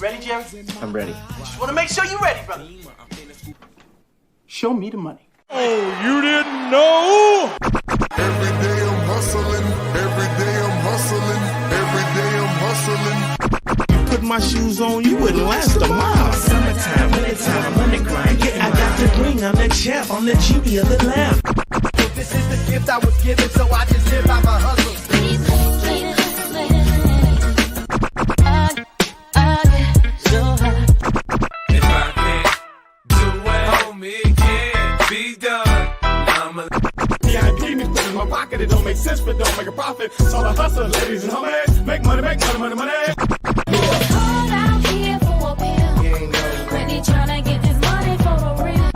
ready, Jerry? I'm ready. Just want to make sure you're ready, brother. Show me the money. Oh, you didn't know? Every day I'm hustling. Every day I'm hustling. Every day I'm hustling. You put my shoes on, you wouldn't last a mile. Summertime, wintertime, I'm on the grind. Yeah, I got the ring, I'm the champ, I'm the genie of the lamp. This is the gift I was given, so I just live by my hustle. If I can't do it, homie, can't be done. I'm a VIP me put in my pocket, it don't make sense, but don't make a profit. So I hustle, ladies and homies, make money, money. Hold out here for a pill. Ready tryna get this money for a real.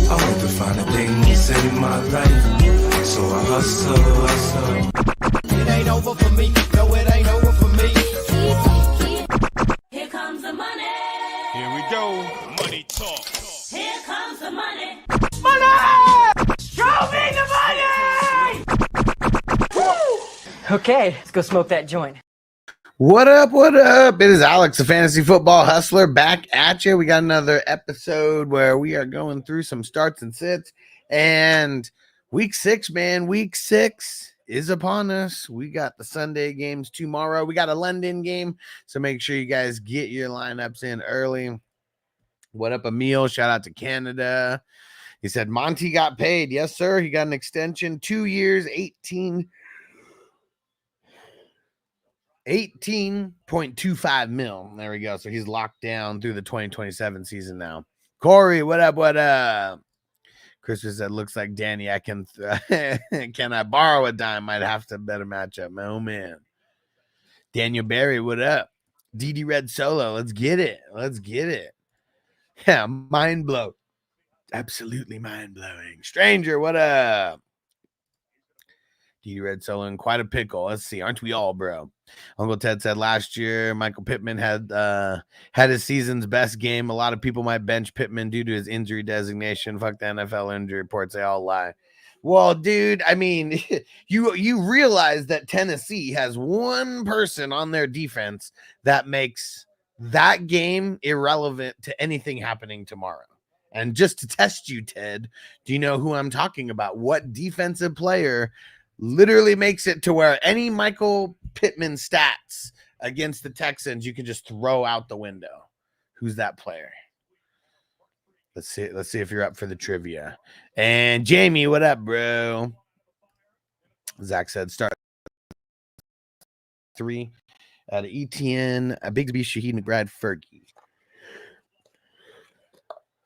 I want to find a thing to save my life, so I hustle. It ain't over for me, no, it ain't over for me. Here comes the money. Here we go, money talk. Here comes the money. Show me the money! Okay, let's go smoke that joint. What up? What up? It is Alex, the Fantasy Football Hustler, back at you. We got another episode where we are going through some starts and sits. And week 6, man, week 6 is upon us. We got the Sunday games tomorrow. We got a London game. So make sure you guys get your lineups in early. What up, Emil? Shout out to Canada. He said Monty got paid. Yes, sir. He got an extension, 2 years, 18.25 mil. There we go. So he's locked down through the 2027 season now. Corey, what up? What up? Christopher said, looks like Danny. I can I borrow a dime? Might have to better match up. Oh man. Daniel Barry, what up? DD Red Solo. Let's get it. Let's get it. Yeah, mind blow. Absolutely mind blowing. Stranger, what up? D Red Solo in quite a pickle. Let's see. Aren't we all, bro? Uncle Ted said last year Michael Pittman had his season's best game. A lot of people might bench Pittman due to his injury designation. Fuck the NFL injury reports. They all lie. Well, dude, I mean, you realize that Tennessee has one person on their defense that makes that game irrelevant to anything happening tomorrow. And just to test you, Ted, do you know who I'm talking about? What defensive player literally makes it to where any Michael Pittman stats against the Texans you can just throw out the window? Who's that player? Let's see if you're up for the trivia. And Jamie, what up, bro? Zach said start 3 out of ETN, Bigsby, Shaheed, McBride, Fergie.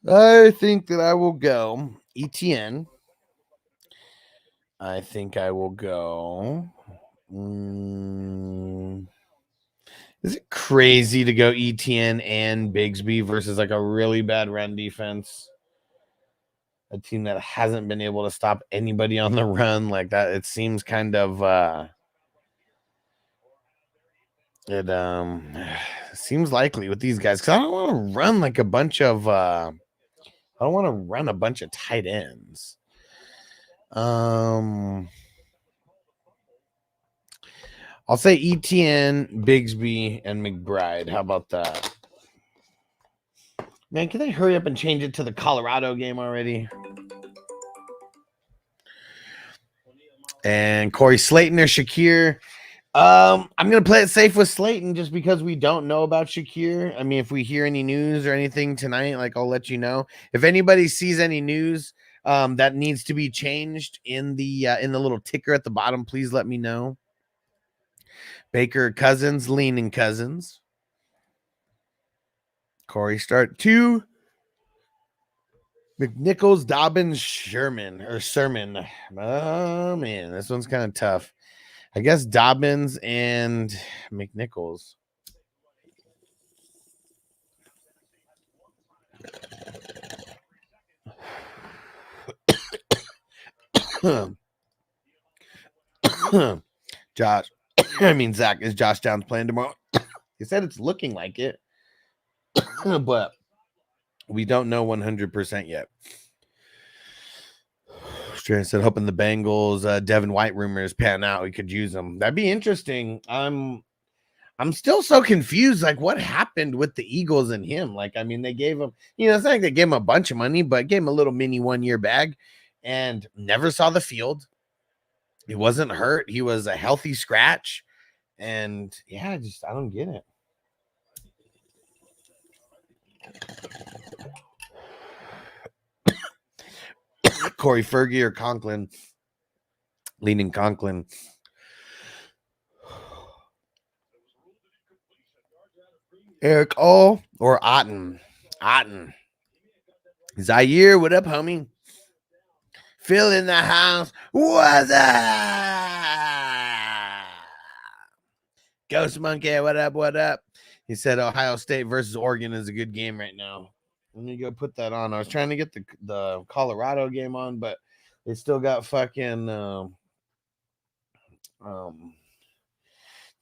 I think that I will go ETN. I think I will go. Is it crazy to go ETN and Bigsby versus like a really bad run defense? A team that hasn't been able to stop anybody on the run like that. It seems kind of seems likely with these guys because I don't want to run like a bunch of I don't want to run a bunch of tight ends. I'll say ETN, Bigsby, and McBride. How about that? Man, can they hurry up and change it to the Colorado game already? And Corey Slayton or Shakir. I'm going to play it safe with Slayton just because we don't know about Shakir. I mean, if we hear any news or anything tonight, like I'll let you know. If anybody sees any news that needs to be changed in the little ticker at the bottom, please let me know. Baker Cousins, leaning Cousins. Corey start 2. McNichols, Dobbins, Sermon. Oh man, this one's kind of tough. I guess Dobbins and McNichols. Zach, is Josh Downs playing tomorrow? He said it's looking like it, but we don't know 100% yet. Strand said, hoping the Bengals, Devin White rumors pan out. We could use them. That'd be interesting. I'm I'm still so confused. Like, what happened with the Eagles and him? Like, I mean, they gave him, it's not like they gave him a bunch of money, but gave him a little mini 1-year bag and never saw the field. He wasn't hurt. He was a healthy scratch. And yeah, I don't get it. Corey Fergie or Conklin? Leaning Conklin. Eric O or Otten? Otten. Zaire, what up, homie? Phil in the house. What's up? Ghost Monkey, what up? What up? He said Ohio State versus Oregon is a good game right now. Let me go put that on. I was trying to get the Colorado game on, but they still got fucking the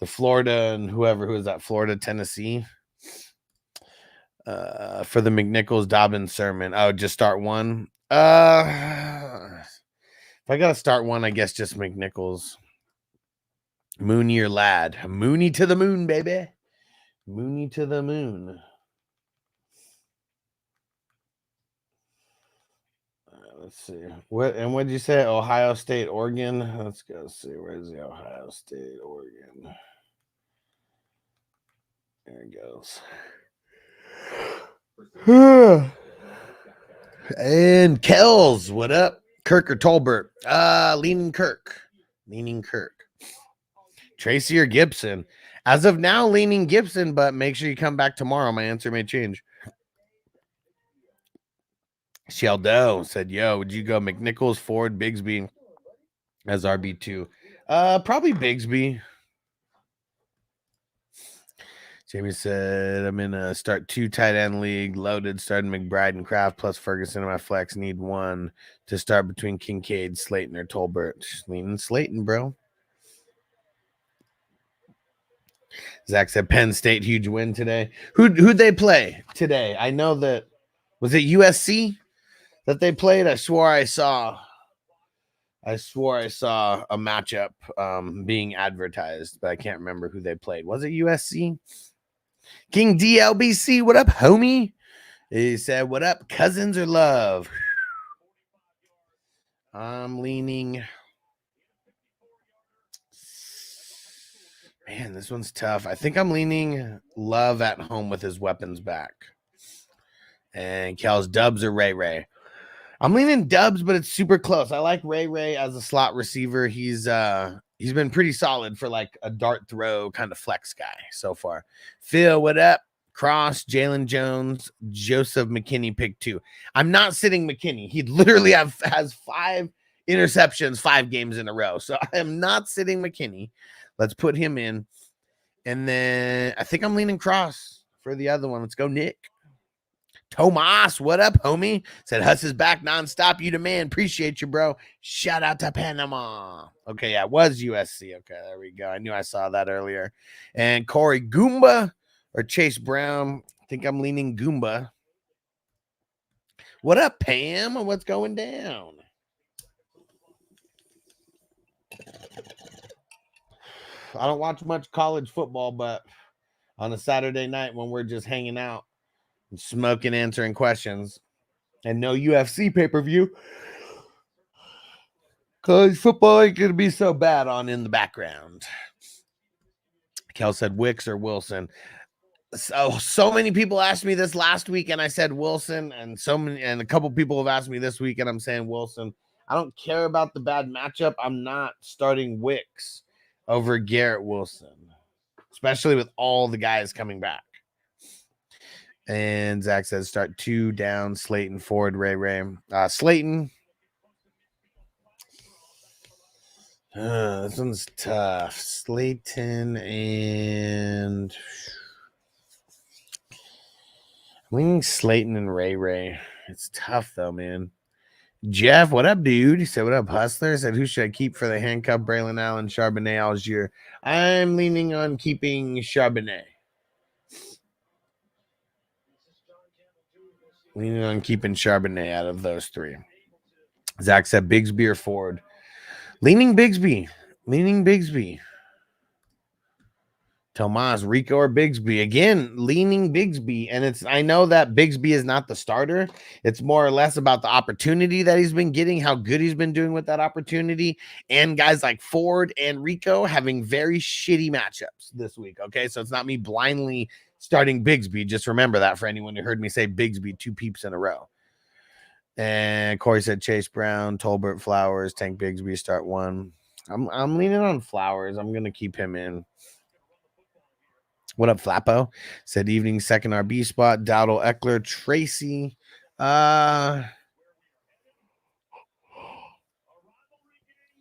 Florida and who is that? Florida, Tennessee. For the McNichols Dobbins sermon. Oh, just start one. If I gotta start one, I guess just McNichols. Mooney or Lad. Mooney to the moon, baby. Mooney to the moon. Let's see. What did you say? Ohio State, Oregon. Let's go see. Where's the Ohio State, Oregon? There it goes. And Kells, what up? Kirk or Tolbert? Leaning Kirk. Tracy or Gibson? As of now, leaning Gibson, but make sure you come back tomorrow. My answer may change. Sheldo said, yo, would you go McNichols, Ford, Bigsby as RB2? Probably Bigsby. Jamie said, I'm in a start 2 tight end league, loaded, starting McBride and Kraft plus Ferguson in my flex. Need one to start between Kincaid, Slayton, or Tolbert. Leaning Slayton, bro. Zach said Penn State, huge win today. Who'd they play today? I know that, was it USC that they played? I swore I saw a matchup being advertised, but I can't remember who they played. Was it USC? King DLBC, what up, homie? He said, what up, Cousins or Love? I'm leaning. Man, this one's tough. I think I'm leaning Love at home with his weapons back. And Cal's Dubs or Ray. I'm leaning Dubs, but it's super close. I like Ray as a slot receiver. He's been pretty solid for like a dart throw kind of flex guy so far. Phil, what up? Cross, Jalen Jones, Joseph McKinney, pick 2. I'm not sitting McKinney. He literally has 5 interceptions 5 games in a row. So I am not sitting McKinney. Let's put him in. And then I think I'm leaning Cross for the other one. Let's go, Nick. Tomas, what up, homie? Said Huss is back nonstop. You the man. Appreciate you, bro. Shout out to Panama. Okay, yeah, it was USC. Okay, there we go. I knew I saw that earlier. And Corey, Goomba or Chase Brown? I think I'm leaning Goomba. What up, Pam? What's going down? I don't watch much college football, but on a Saturday night when we're just hanging out, smoking, answering questions, and no UFC pay-per-view, college football ain't gonna be so bad on in the background. Kel said Wicks or Wilson. So many people asked me this last week, and I said Wilson, and a couple people have asked me this week, and I'm saying Wilson. I don't care about the bad matchup. I'm not starting Wicks over Garrett Wilson, especially with all the guys coming back. And Zach says start 2 down, Slayton, Ford, Ray. Slayton. This one's tough. Slayton and I'm leaning Slayton and Ray. It's tough though, man. Jeff, what up, dude? He said, what up, Hustler? Said, who should I keep for the handcuff? Braylon Allen, Charbonnet, Algier. I'm leaning on keeping Charbonnet. Leaning on keeping Charbonnet out of those 3. Zach said Bigsby or Ford. Leaning Bigsby. Tomas, Rico, or Bigsby. Again, leaning Bigsby. And I know that Bigsby is not the starter. It's more or less about the opportunity that he's been getting, how good he's been doing with that opportunity. And guys like Ford and Rico having very shitty matchups this week. Okay, so it's not me blindly starting Bigsby. Just remember that for anyone who heard me say Bigsby 2 peeps in a row. And Corey said Chase Brown, Tolbert, Flowers, Tank Bigsby, start 1. I'm leaning on Flowers. I'm going to keep him in. What up, Flappo? Said evening, second RB spot. Dowdle, Eckler, Tracy. I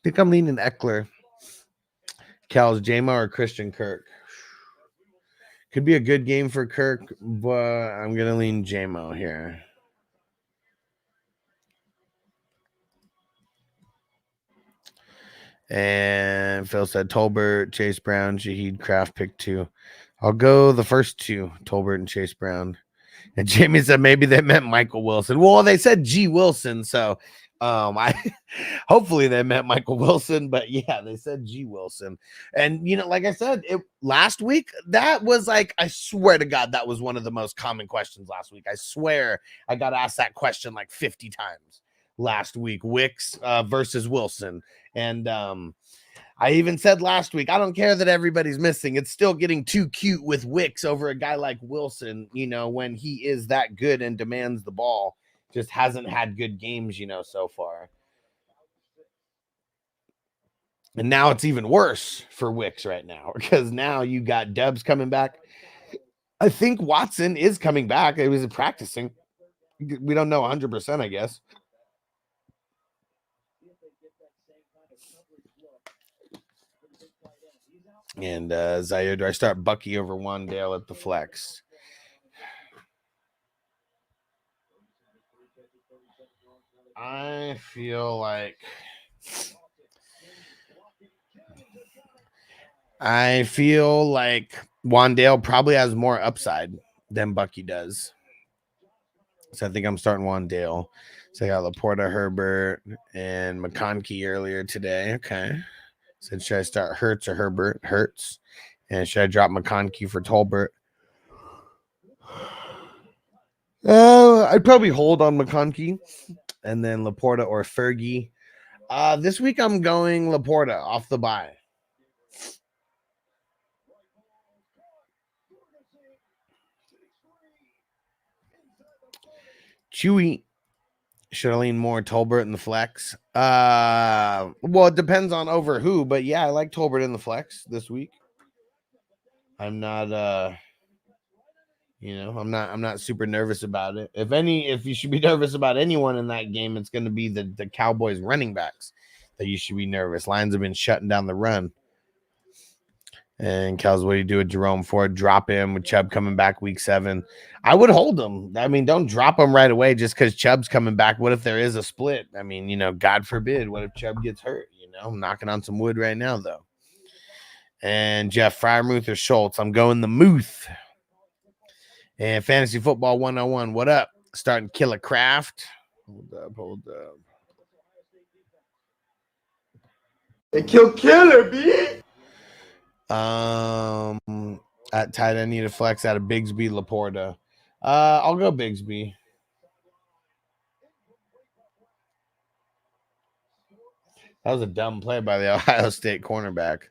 think I'm leaning Eckler. Cal's J-Mo or Christian Kirk. Could be a good game for Kirk, but I'm going to lean J-Mo here. And Phil said Tolbert, Chase Brown, Shaheed Kraft, pick 2. I'll go the first 2, Tolbert and Chase Brown. And Jamie said maybe they meant Michael Wilson. Well, they said G. Wilson, so I hopefully they meant Michael Wilson, but yeah, they said G. Wilson. And like I said, last week, that was like, I swear to God, that was one of the most common questions last week. I swear I got asked that question like 50 times last week. Wicks versus Wilson. And I even said last week, I don't care that everybody's missing. It's still getting too cute with Wicks over a guy like Wilson, when he is that good and demands the ball. Just hasn't had good games, so far. And now it's even worse for Wicks right now because now you got Dubs coming back. I think Watson is coming back. He was practicing. We don't know 100%, I guess. And Zaire, do I start Bucky over Wandale at the flex? I feel like Wandale probably has more upside than Bucky does. So I think I'm starting Wandale. So I got Laporta, Herbert, and McConkey earlier today. Okay. Said, should I start Hurts or Herbert? Hurts. And should I drop McConkey for Tolbert? I'd probably hold on McConkey. And then Laporta or Fergie. This week I'm going Laporta off the bye. Chewy. Should I lean more Tolbert in the flex? Well, it depends on over who, but yeah, I like Tolbert in the flex this week. I'm not I'm not super nervous about it. If you should be nervous about anyone in that game, it's going to be the Cowboys running backs that you should be nervous. Lions have been shutting down the run. And Kels, what do you do with Jerome Ford? Drop him with Chubb coming back week 7. I would hold him. I mean, don't drop him right away just because Chubb's coming back. What if there is a split? I mean, God forbid. What if Chubb gets hurt? I'm knocking on some wood right now, though. And Jeff, Fryermuth or Schultz? I'm going the Muth. And Fantasy Football 101. What up? Starting Killer Craft. Hold up. They kill Killer, B. At tight end, need a flex out of Bigsby, Laporta. I'll go Bigsby. That was a dumb play by the Ohio State cornerback.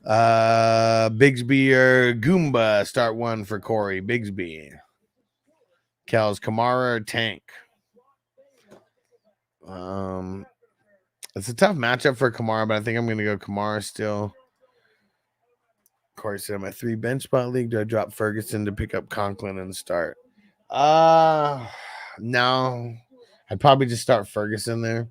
Bigsby or Goomba, start 1 for Corey. Bigsby. Kels, Kamara or Tank? It's a tough matchup for Kamara, but I think I'm going to go Kamara still. Corey said, my 3 bench spot league. Do I drop Ferguson to pick up Conklin and start? No. I'd probably just start Ferguson there.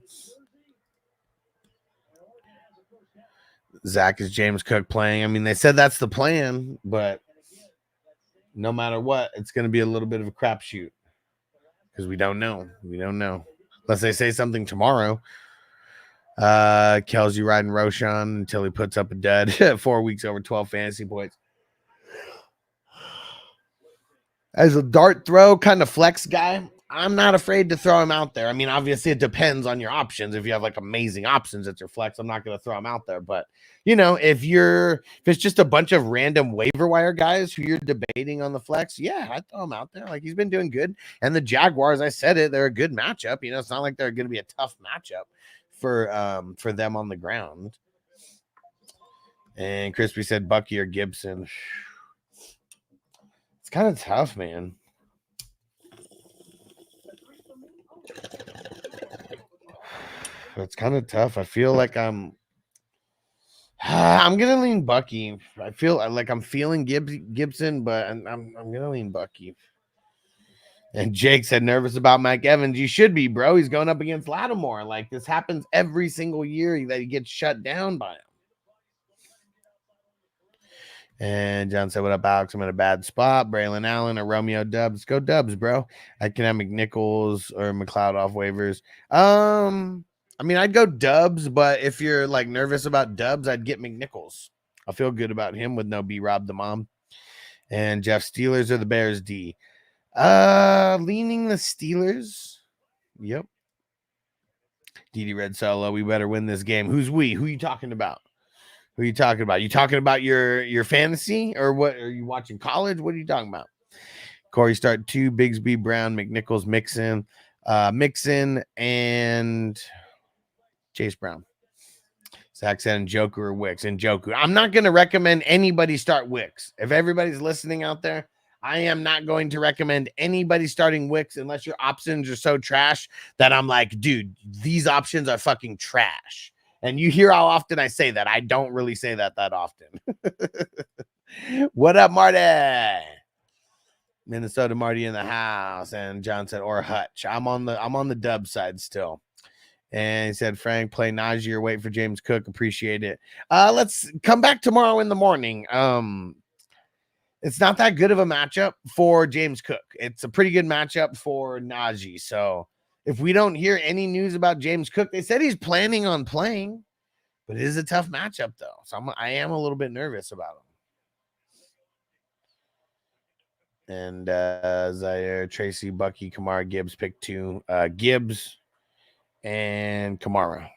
Zach, is James Cook playing? I mean, they said that's the plan, but no matter what, it's going to be a little bit of a crapshoot because we don't know. We don't know. Unless they say something tomorrow. Kelsey riding Roshan until he puts up a dud. 4 weeks over 12 fantasy points. As a dart throw kind of flex guy, I'm not afraid to throw him out there. I mean, obviously it depends on your options. If you have like amazing options at your flex, I'm not going to throw him out there. But you know, if it's just a bunch of random waiver wire guys who you're debating on the flex, yeah, I'd throw him out there. Like he's been doing good. And the Jaguars, I said it, they're a good matchup. You know, it's not like they're going to be a tough matchup for them on the ground. And Crispy said Bucky or Gibson. It's kind of tough, man. It's kind of tough. I feel like I'm gonna lean Bucky. I feel like I'm feeling Gibson, but I'm gonna lean Bucky. And Jake said nervous about Mike Evans. You should be, bro. He's going up against Lattimore. Like this happens every single year that he gets shut down by him. And John said, what up, Alex? I'm in a bad spot. Braylon Allen or Romeo Dubs. Go Dubs, bro. I can have McNichols or McLeod off waivers. I mean, I'd go Dubs, but if you're like nervous about Dubs, I'd get McNichols. I feel good about him with no B-Rob the mom. And Jeff, Steelers or the Bears D? Leaning the Steelers. Yep. DD Red Solo, we better win this game. Who's we? Who are you talking about? Who are you talking about? You talking about your fantasy or what? Are you watching college? What are you talking about? Corey start 2, Bigsby, Brown, McNichols, Mixon, and Chase Brown. Zach said Njoku or Wicks. Njoku. I'm not going to recommend anybody start Wicks. If everybody's listening out there, I am not going to recommend anybody starting Wicks unless your options are so trash that I'm like, dude, these options are fucking trash. And you hear how often I say that. I don't really say that often. What up, Marty? Minnesota Marty in the house. And John said, or Hutch. I'm on the Dub side still. And he said, Frank, play Najee or wait for James Cook. Appreciate it. Let's come back tomorrow in the morning. It's not that good of a matchup for James Cook. It's a pretty good matchup for Najee. So if we don't hear any news about James Cook, they said he's planning on playing, but it is a tough matchup though. So I am a little bit nervous about him. And Zaire, Tracy, Bucky, Kamara, Gibbs, pick 2. Gibbs and Kamara.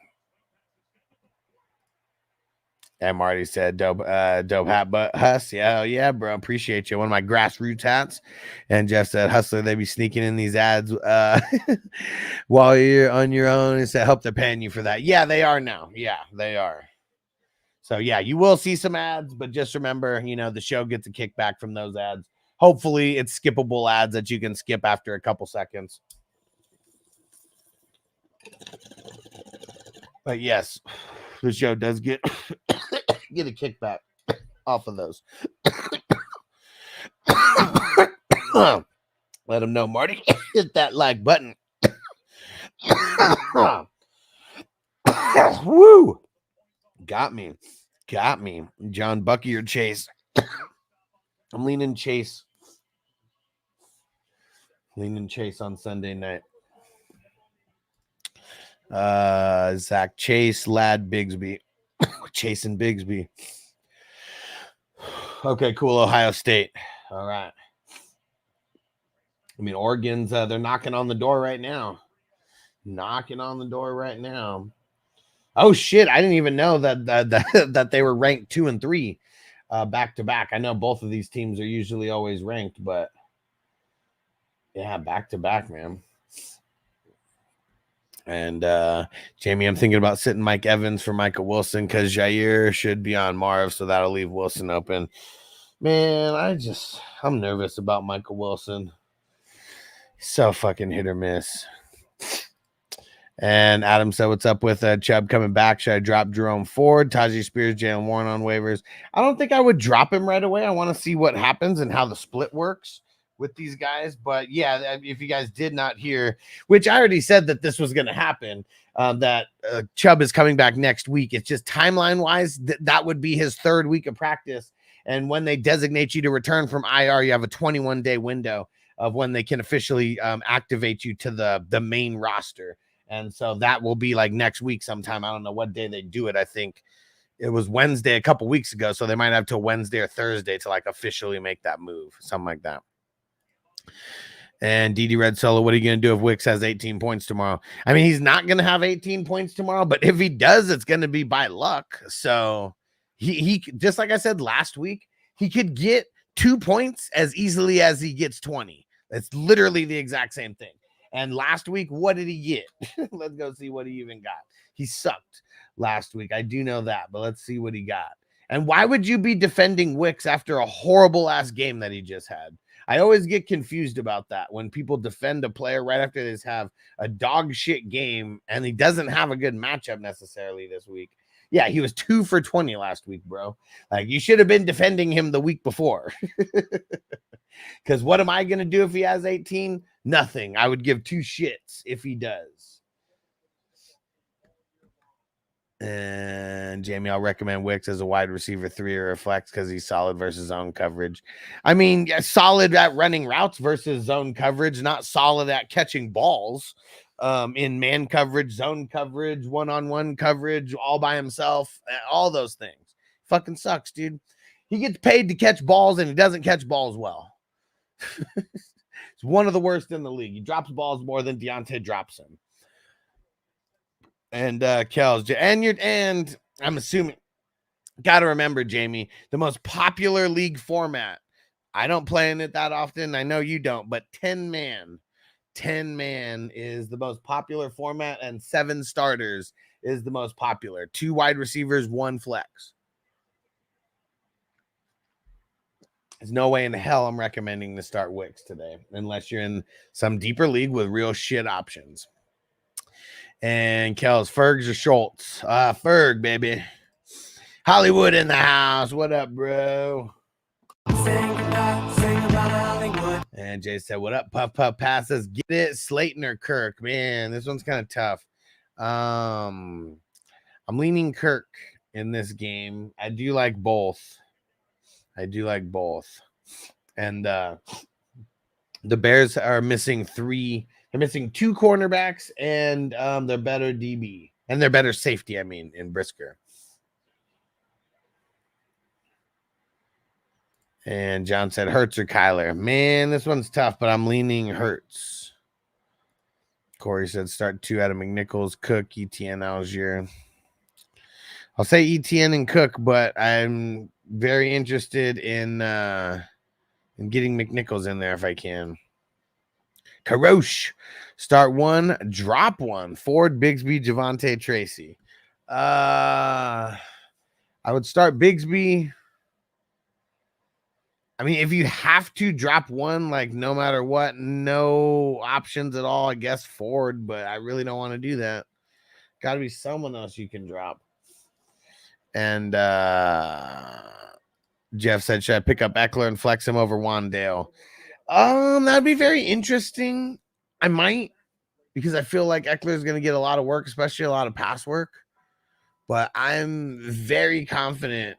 And Marty said, dope hat, but Huss. Yeah, bro. Appreciate you. One of my grassroots hats. And Jeff said, Hustler, they be sneaking in these ads while you're on your own. And said, hope they're paying you for that. Yeah, they are now. Yeah, they are. So, yeah, you will see some ads, but just remember, you know, the show gets a kickback from those ads. Hopefully, it's skippable ads that you can skip after a couple seconds. But yes, the show does get a kickback off of those. Let them know, Marty. Hit that like button. Woo! Got me. John, Bucky or Chase? I'm leaning Chase. Leaning Chase on Sunday night. Zach, Chase, Ladd, Bigsby. Chase and Bigsby. Okay, cool. Ohio State. All right. I mean, Oregon's they're knocking on the door right now. Oh shit! I didn't even know that they were ranked 2 and 3 back to back. I know both of these teams are usually always ranked, but yeah, back to back, man. And Jamie, I'm thinking about sitting Mike Evans for Michael Wilson because Jair should be on Marv, so that'll leave Wilson open. Man, I'm nervous about Michael Wilson. So fucking hit or miss. And Adam said, what's up with Chubb coming back? Should I drop Jerome Ford, Tajee Spears, Jalen Warren on waivers? I don't think I would drop him right away. I want to see what happens and how the split works with these guys. But yeah, if you guys did not hear, which I already said that this was going to happen, that Chubb is coming back next week. It's just timeline wise, that would be his 3rd week of practice. And when they designate you to return from IR, you have a 21-day window of when they can officially activate you to the main roster. And so that will be like next week sometime. I don't know what day they do it. I think it was Wednesday a couple weeks ago. So they might have till Wednesday or Thursday to like officially make that move, something like that. And DD Red Solo, what are you going to do if Wicks has 18 points tomorrow? I mean, he's not going to have 18 points tomorrow, but if he does, it's going to be by luck. So he just like I said last week, he could get 2 points as easily as he gets 20. That's literally the exact same thing. And last week, what did he get? Let's go see what he even got. He sucked last week. I do know that, but let's see what he got. And why would you be defending Wicks after a horrible ass game that he just had? I always get confused about that when people defend a player right after they have a dog shit game and he doesn't have a good matchup necessarily this week. Yeah, he was 2 for 20 last week, bro. Like, you should have been defending him the week before. Because what am I going to do if he has 18? Nothing. I would give 2 shits if he does. And Jamie, I'll recommend Wicks as a wide receiver 3 or a flex because he's solid versus zone coverage. I mean, solid at running routes versus zone coverage, not solid at catching balls in man coverage, zone coverage, one-on-one coverage, all by himself, all those things. Fucking sucks, dude. He gets paid to catch balls and he doesn't catch balls well. It's one of the worst in the league. He drops balls more than Deontay drops them. And Kels, and I'm assuming, got to remember, Jamie, the most popular league format. I don't play in it that often. I know you don't, but 10-man is the most popular format, and 7 starters is the most popular. 2 wide receivers, 1 flex. There's no way in hell I'm recommending to start Wicks today, unless you're in some deeper league with real shit options. And Kels, Fergs or Schultz? Ferg, baby. Hollywood in the house. What up, bro? And Jay said, what up? Puff Puff passes. Get it, Slayton or Kirk? Man, this one's kind of tough. I'm leaning Kirk in this game. I do like both. And the Bears are missing 3. They're missing 2 cornerbacks and they're better DB. And they're better safety, I mean, in Brisker. And John said, Hurts or Kyler? Man, this one's tough, but I'm leaning Hurts. Corey said, start 2 out of McNichols, Cook, ETN, Algier. I'll say ETN and Cook, but I'm very interested in getting McNichols in there if I can. Karosh, start 1, drop 1. Ford, Bigsby, Javonte, Tracy. I would start Bigsby. I mean, if you have to drop 1, like no matter what, no options at all, I guess Ford, but I really don't want to do that. Got to be someone else you can drop. And Jeff said, should I pick up Eckler and flex him over Wandale? That'd be very interesting. I might, because I feel like Eckler is going to get a lot of work, especially a lot of pass work. But I'm very confident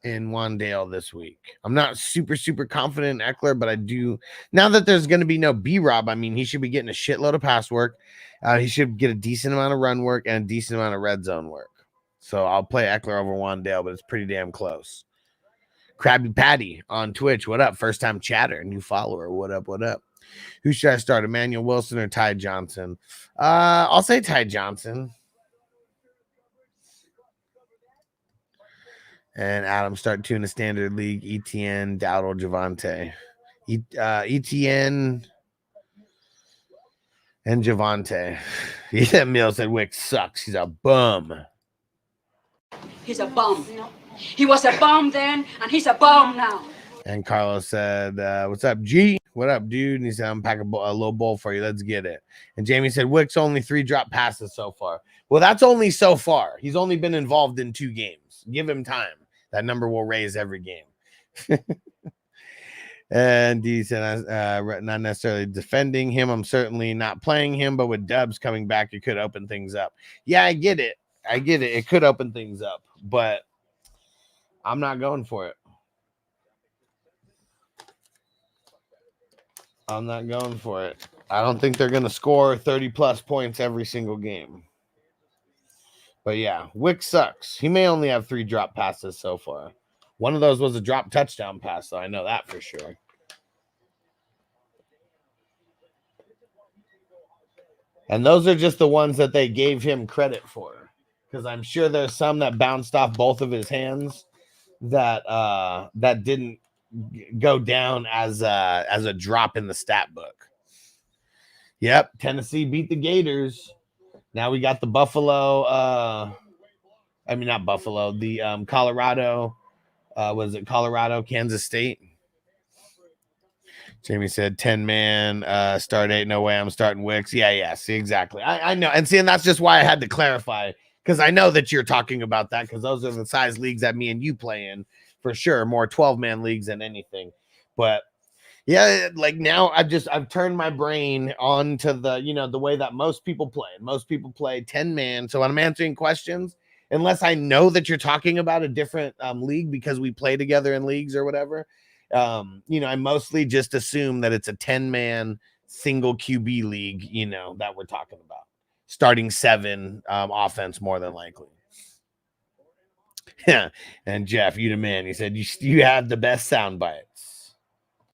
in Wandale this week. I'm not super confident in Eckler, but I do. Now that there's going to be no B-Rob, I mean, he should be getting a shitload of pass work. He should get a decent amount of run work and a decent amount of red zone work. So I'll play Eckler over Wandale, but it's pretty damn close. Krabby Patty on Twitch. What up? First time chatter, new follower. What up? Who should I start? Emmanuel Wilson or Ty Johnson? I'll say Ty Johnson. And Adam, start 2 in the standard league. ETN, Dowdle, Javonte. ETN and Javonte. Yeah, Mill said Wicks sucks. He's a bum. He's a bum. He was a bum then, and he's a bum now. And Carlos said, what's up, G? What up, dude? And he said, I'm packing a little bowl for you. Let's get it. And Jamie said, Wicks only 3 drop passes so far. Well, that's only so far. He's only been involved in 2 games. Give him time. That number will raise every game. And he said, not necessarily defending him. I'm certainly not playing him, but with Dubs coming back, it could open things up. Yeah, I get it. It could open things up, but I'm not going for it. I'm not going for it. I don't think they're going to score 30-plus points every single game. But yeah, Wicks sucks. He may only have 3 drop passes so far. One of those was a drop touchdown pass, so I know that for sure. And those are just the ones that they gave him credit for, because I'm sure there's some that bounced off both of his hands that that didn't go down as a drop in the stat book. Yep, Tennessee beat the Gators. Now we got the Buffalo. I mean, not Buffalo. The Colorado. Was it Colorado, Kansas State? Jamie said 10-man start 8. No way I'm starting Wicks. Yeah. See, exactly. I know. And see, and that's just why I had to clarify, because I know that you're talking about that, because those are the size leagues that me and you play in for sure. More 12-man leagues than anything. But yeah, like now I've turned my brain on to the, the way that most people play. Most people play 10-man. So when I'm answering questions, unless I know that you're talking about a different league because we play together in leagues or whatever, I mostly just assume that it's a 10-man single QB league, that we're talking about. Starting 7 offense more than likely. Yeah. And Jeff, you the man. He said you have the best sound bites.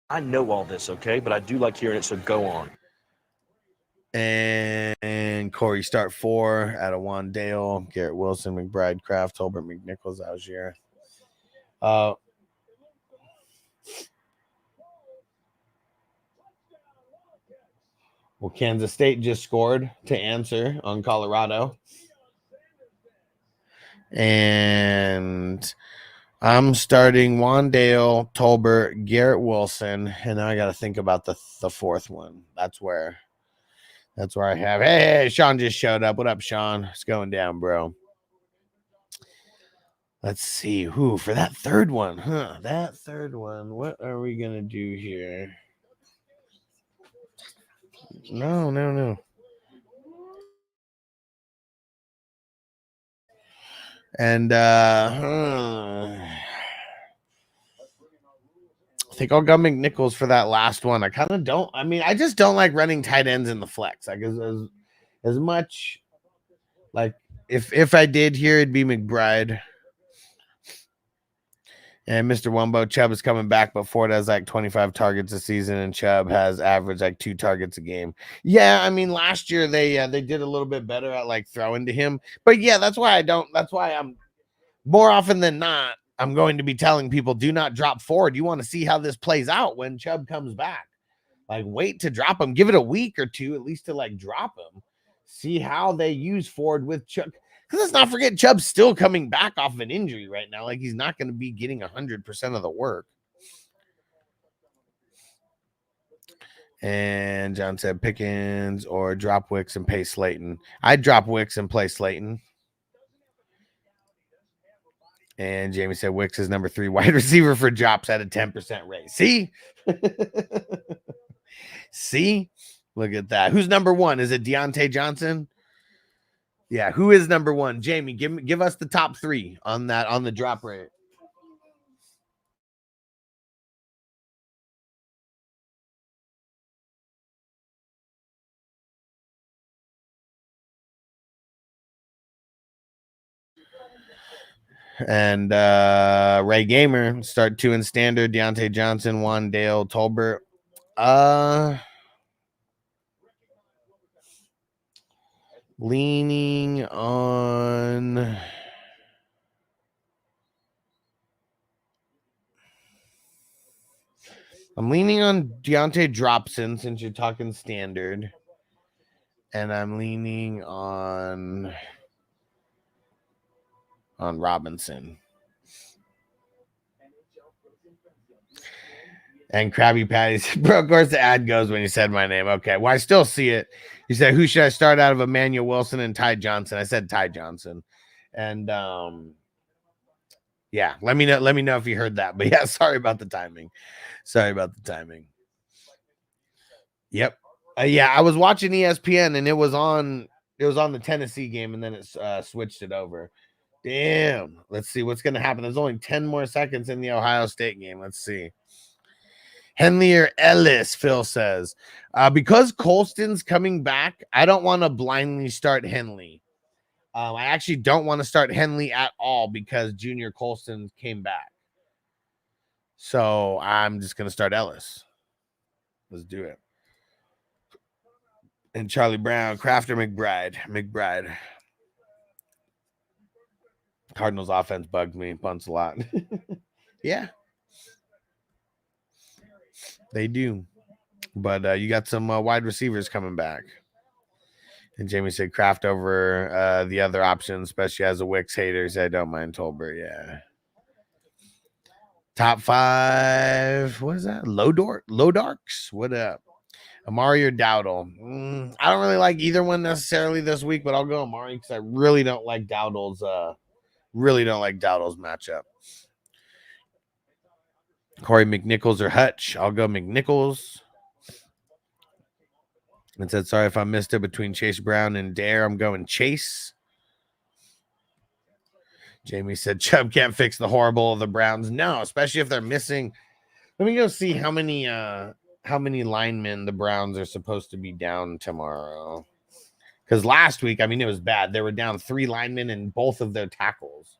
I know all this, okay, but I do like hearing it, so go on. And Corey start 4 out of Wandale, Garrett Wilson, McBride, Kraft, Tolbert, McNichols, Algier. Well, Kansas State just scored to answer on Colorado. And I'm starting Wandale, Tolbert, Garrett Wilson, and now I got to think about the fourth one. That's where I have. Hey, Sean just showed up. What up, Sean? It's going down, bro. Let's see who for that third one, huh? That third one. What are we gonna do here? No. And I think I'll go McNichols for that last one. I kind of don't. I mean, I just don't like running tight ends in the flex. Like as much. Like if I did here, it'd be McBride. And Mr. Wumbo, Chubb is coming back, but Ford has like 25 targets a season, and Chubb has averaged like 2 targets a game. Yeah, I mean, last year they did a little bit better at like throwing to him. But yeah, that's why I'm more often than not, I'm going to be telling people, do not drop Ford. You want to see how this plays out when Chubb comes back. Like, wait to drop him. Give it a week or two at least to like drop him. See how they use Ford with Chubb. Because let's not forget, Chubb's still coming back off of an injury right now. Like, he's not going to be getting 100% of the work. And John said Pickens or drop Wicks and pay Slayton. I'd drop Wicks and play Slayton. And Jamie said Wicks is number 3 wide receiver for drops at a 10% rate. See? See? Look at that. Who's number 1? Is it Deontay Johnson? Yeah, who is number 1? Jamie, give us the top 3 on the drop rate. And Ray Gamer, start 2 in standard, Deontay Johnson, Wandale, Tolbert. Leaning on Deontay Dropson since you're talking standard. And I'm leaning on Robinson. And Krabby Patty said, bro, of course the ad goes when you said my name. Okay, well, I still see it. You said, who should I start out of Emmanuel Wilson and Ty Johnson? I said Ty Johnson. And yeah, let me know if you heard that. But yeah, sorry about the timing. Yep. Yeah, I was watching ESPN and it was on the Tennessee game, and then it switched it over. Damn. Let's see what's going to happen. There's only 10 more seconds in the Ohio State game. Let's see. Henley or Ellis, Phil says. Because Colston's coming back, I don't want to blindly start Henley. I actually don't want to start Henley at all because Junior Colston came back. So I'm just going to start Ellis. Let's do it. And Charlie Brown, Kraft or McBride? McBride. Cardinals offense bugged me. Punts a lot. Yeah. They do. But you got some wide receivers coming back. And Jamie said Kraft over the other option, especially as a Wicks hater. He said, I don't mind Tolbert. Yeah. Top 5. What is that? Low Darks? What up? Amari or Dowdle? I don't really like either one necessarily this week, but I'll go Amari because I really don't like Dowdle's matchup. Corey McNichols or Hutch? I'll go McNichols. And said, sorry if I missed it between Chase Brown and Dare. I'm going Chase. Jamie said, Chubb can't fix the horrible of the Browns. No, especially if they're missing. Let me go see how many linemen the Browns are supposed to be down tomorrow. Because last week, I mean, it was bad. They were down 3 linemen and both of their tackles.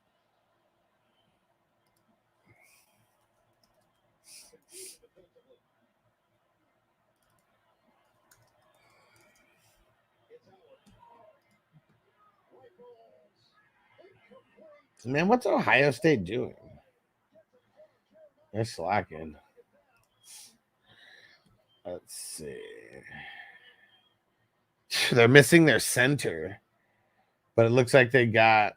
Man, what's Ohio State doing? They're slacking. Let's see. They're missing their center, but it looks like they got.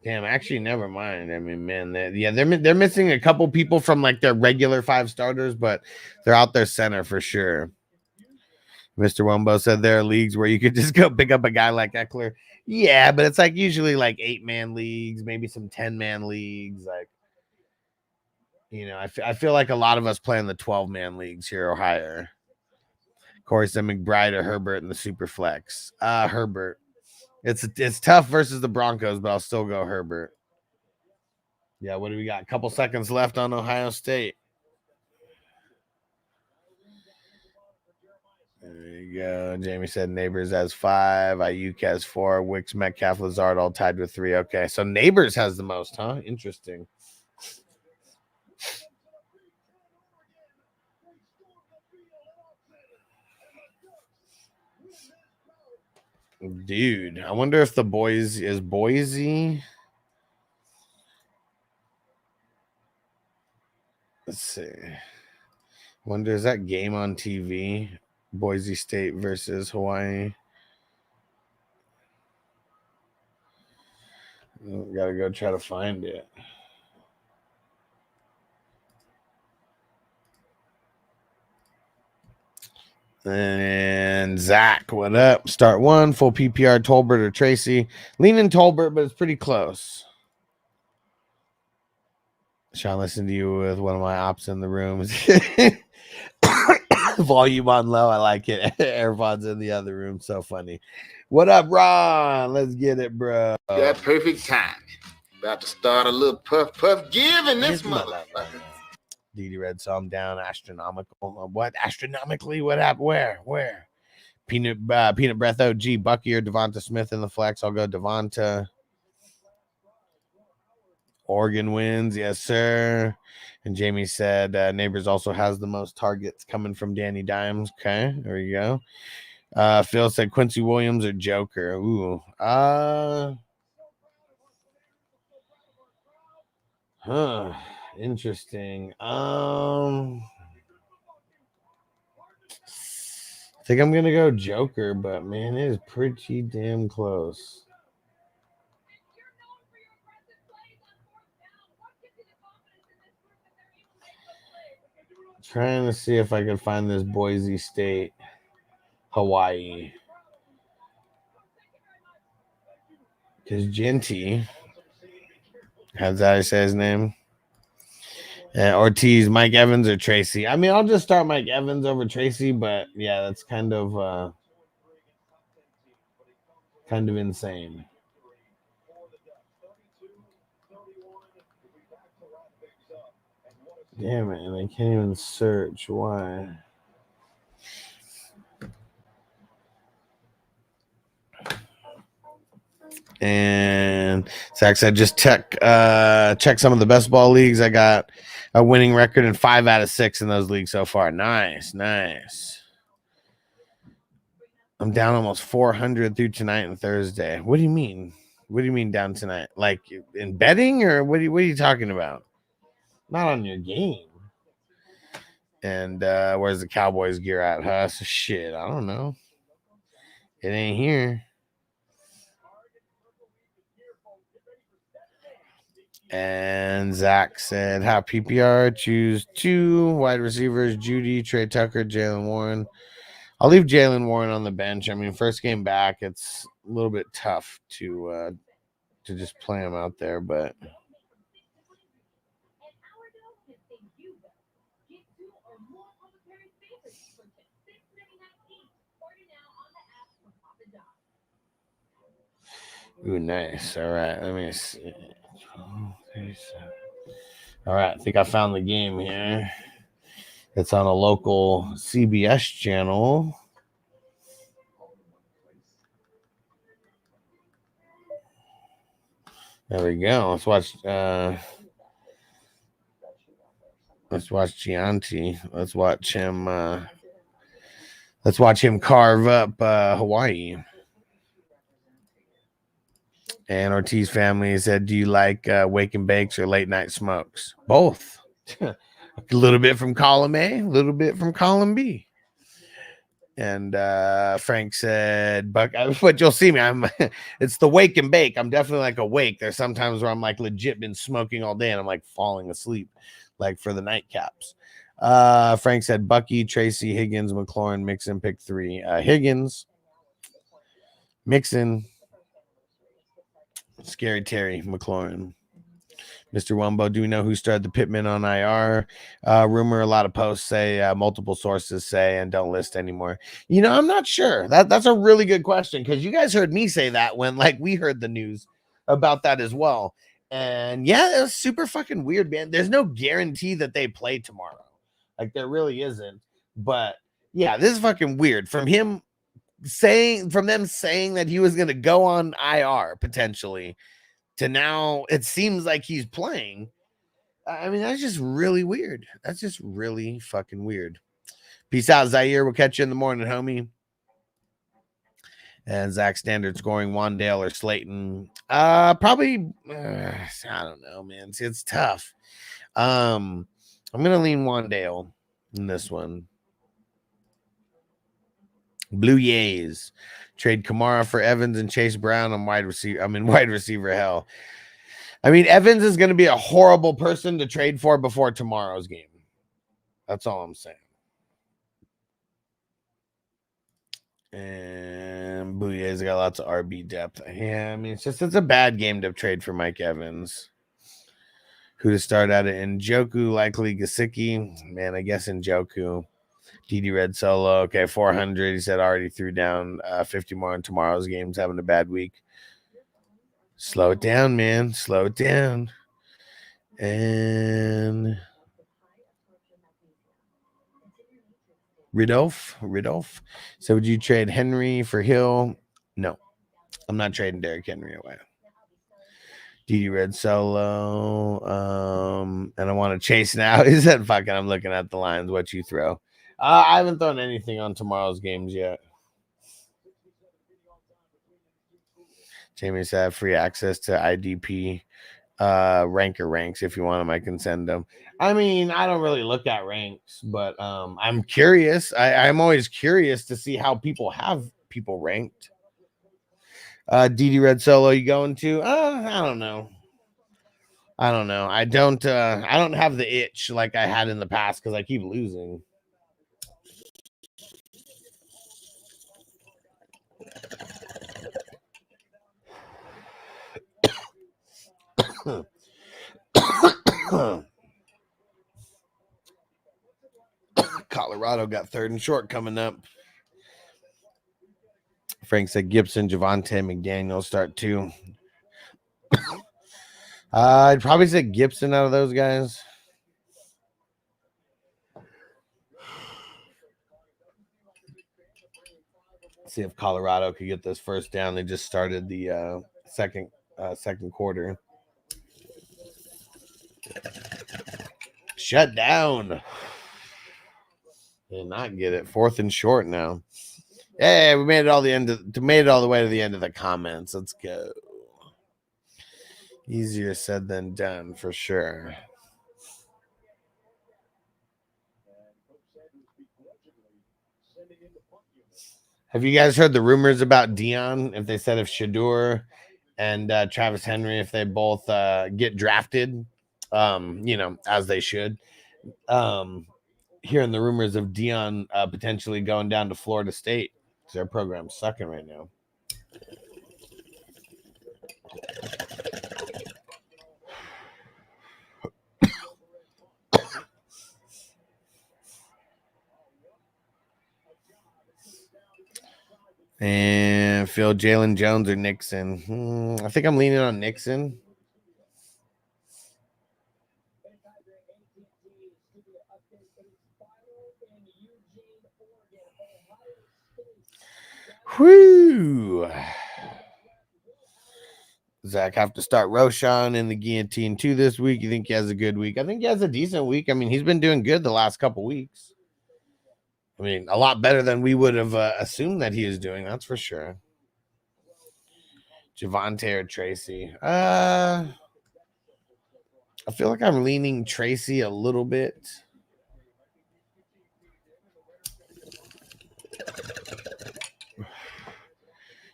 Damn, actually, never mind. I mean, man, they're missing a couple people from like their regular 5 starters, but they're out their center for sure. Mr. Wumbo said there are leagues where you could just go pick up a guy like Eckler. Yeah, but it's like usually like 8-man leagues, maybe some 10-man leagues. Like, you know, I feel like a lot of us play in the 12-man leagues here or higher. Corey said McBride or Herbert in the super flex. Herbert. It's tough versus the Broncos, but I'll still go Herbert. Yeah, what do we got? A couple seconds left on Ohio State. There you go. Jamie said Neighbors has 5. Ayuk has 4. Wicks, Metcalf, Lazard all tied with 3. Okay, so Neighbors has the most, huh? Interesting. Dude, I wonder if the boys is Boise. Let's see. Wonder, is that game on TV? Boise State versus Hawaii. Gotta go try to find it. And Zach, what up? Start 1, full PPR, Tolbert or Tracy. Leaning Tolbert, but it's pretty close. Sean, listen to you with one of my ops in the room. Volume on low. I like it. AirPods in the other room. So funny. What up, Ron? Let's get it, bro. Yeah, perfect time. About to start a little puff giving this motherfucker. DD Red saw him down astronomical. What? Astronomically? What happened? Where? Peanut Breath OG, Bucky or Devonta Smith in the flex. I'll go Devonta. Oregon wins. Yes, sir. And Jamie said Neighbors also has the most targets coming from Danny Dimes. Okay, there you go. Phil said Quincy Williams or Joker. Ooh. Interesting. I think I'm gonna go Joker, but man, it is pretty damn close. Trying to see if I can find this Boise State, Hawaii. Because Genty, how's that I say his name? Ortiz, Mike Evans or Tracy. I mean, I'll just start Mike Evans over Tracy, but yeah, that's kind of insane. Damn it, and I can't even search. Why? And Zach said, just check some of the best ball leagues. I got a winning record in 5 out of 6 in those leagues so far. Nice. I'm down almost 400 through tonight and Thursday. What do you mean? What do you mean down tonight? Like in betting, or what are you talking about? Not on your game. And where's the Cowboys gear at, huh? So shit, I don't know. It ain't here. And Zach said, how PPR, choose 2 wide receivers, Judy, Trey Tucker, Jalen Warren. I'll leave Jalen Warren on the bench. I mean, first game back, it's a little bit tough to just play him out there, but ooh, nice. All right, let me see. All right, I think I found the game here. It's on a local CBS channel. There we go. Let's watch Gianti. Let's watch him carve up Hawaii. And Ortiz family said, do you like wake and bakes or late night smokes? Both. A little bit from column A, a little bit from column B. And Frank said, but you'll see me. It's the wake and bake. I'm definitely like awake. There's sometimes where I'm like legit been smoking all day and I'm like falling asleep, like for the nightcaps. Frank said, Bucky, Tracy, Higgins, McLaurin, Mixon, pick 3. Higgins, Mixon, Scary Terry, McLaurin. Mr. Wumbo, do we know who started the Pittman on IR? Rumor, a lot of posts say, multiple sources say, and don't list anymore. You know, I'm not sure. That's a really good question, because you guys heard me say that when like we heard the news about that as well. And yeah, it was super fucking weird, man. There's no guarantee that they play tomorrow. Like there really isn't. But yeah, this is fucking weird. From them saying that he was going to go on IR potentially to now it seems like he's playing. I mean, that's just really weird. That's just really fucking weird. Peace out, Zaire. We'll catch you in the morning, homie. And Zach standard scoring Wandale or Slayton. Probably I don't know, man. See, it's tough. I'm gonna lean Wandale in this one. Blue Yays. Trade Kamara for Evans and Chase Brown on wide receiver. I'm in wide receiver hell. I mean, Evans is going to be a horrible person to trade for before tomorrow's game. That's all I'm saying. And Blue Yays got lots of RB depth. Yeah, I mean, it's a bad game to trade for Mike Evans. Who to start at it? Njoku, likely Gesicki. Man, I guess Njoku. DD Red Solo, okay, 400. He said already threw down 50 more in tomorrow's games, having a bad week. Slow it down, man. Slow it down. And Ridolf. So would you trade Henry for Hill? No, I'm not trading Derrick Henry away. DD Red Solo. And I want to chase now. He said, fucking, I'm looking at the lines. What you throw? I haven't thrown anything on tomorrow's games yet. Jamie said free access to IDP ranker ranks. If you want them, I can send them. I mean, I don't really look at ranks, but I'm curious. I'm always curious to see how people have people ranked. DD Red Solo, you going to? I don't know. I don't have the itch like I had in the past because I keep losing. Colorado got 3rd and short coming up. Frank said Gibson, Javonte, McDaniel start 2. I'd probably say Gibson out of those guys. See if Colorado could get this first down. They just started the second quarter. Shut down. Did not get it. 4th and short now. Hey, we made it all the way to the end of the comments. Let's go. Easier said than done for sure. Have you guys heard the rumors about Dion? If they said if Shador and Travis Henry, if they both get drafted, as they should. Hearing the rumors of Dion potentially going down to Florida State because their program's sucking right now. And Phil, Jalen Jones or Nixon? I think I'm leaning on Nixon. Whew. Zach have to start Roshan in the guillotine too this week. You think he has a good week? I think he has a decent week. I mean, he's been doing good the last couple weeks. I mean, a lot better than we would have assumed that he is doing. That's for sure. Javante or Tracy? I feel like I'm leaning Tracy a little bit.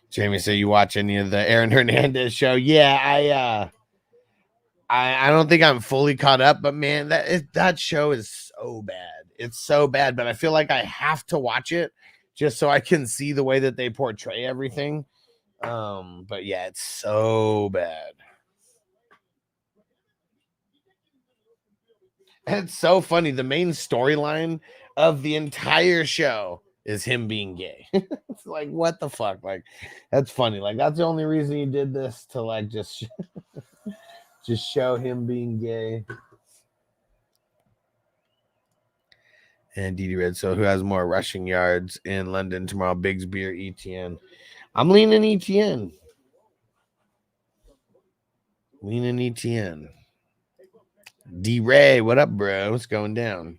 Jamie said, you watch any of the Aaron Hernandez show? Yeah, I don't think I'm fully caught up, but man, that show is so bad. It's so bad, but I feel like I have to watch it just so I can see the way that they portray everything. But yeah, it's so bad. And it's so funny. The main storyline of the entire show is him being gay. It's like, what the fuck? Like, that's funny. Like, that's the only reason you did this, to like just show him being gay. And Didi Red, so who has more rushing yards in London tomorrow, Bigsby or ETN? I'm leaning ETN. Leaning ETN. D-Ray, what up, bro? What's going down?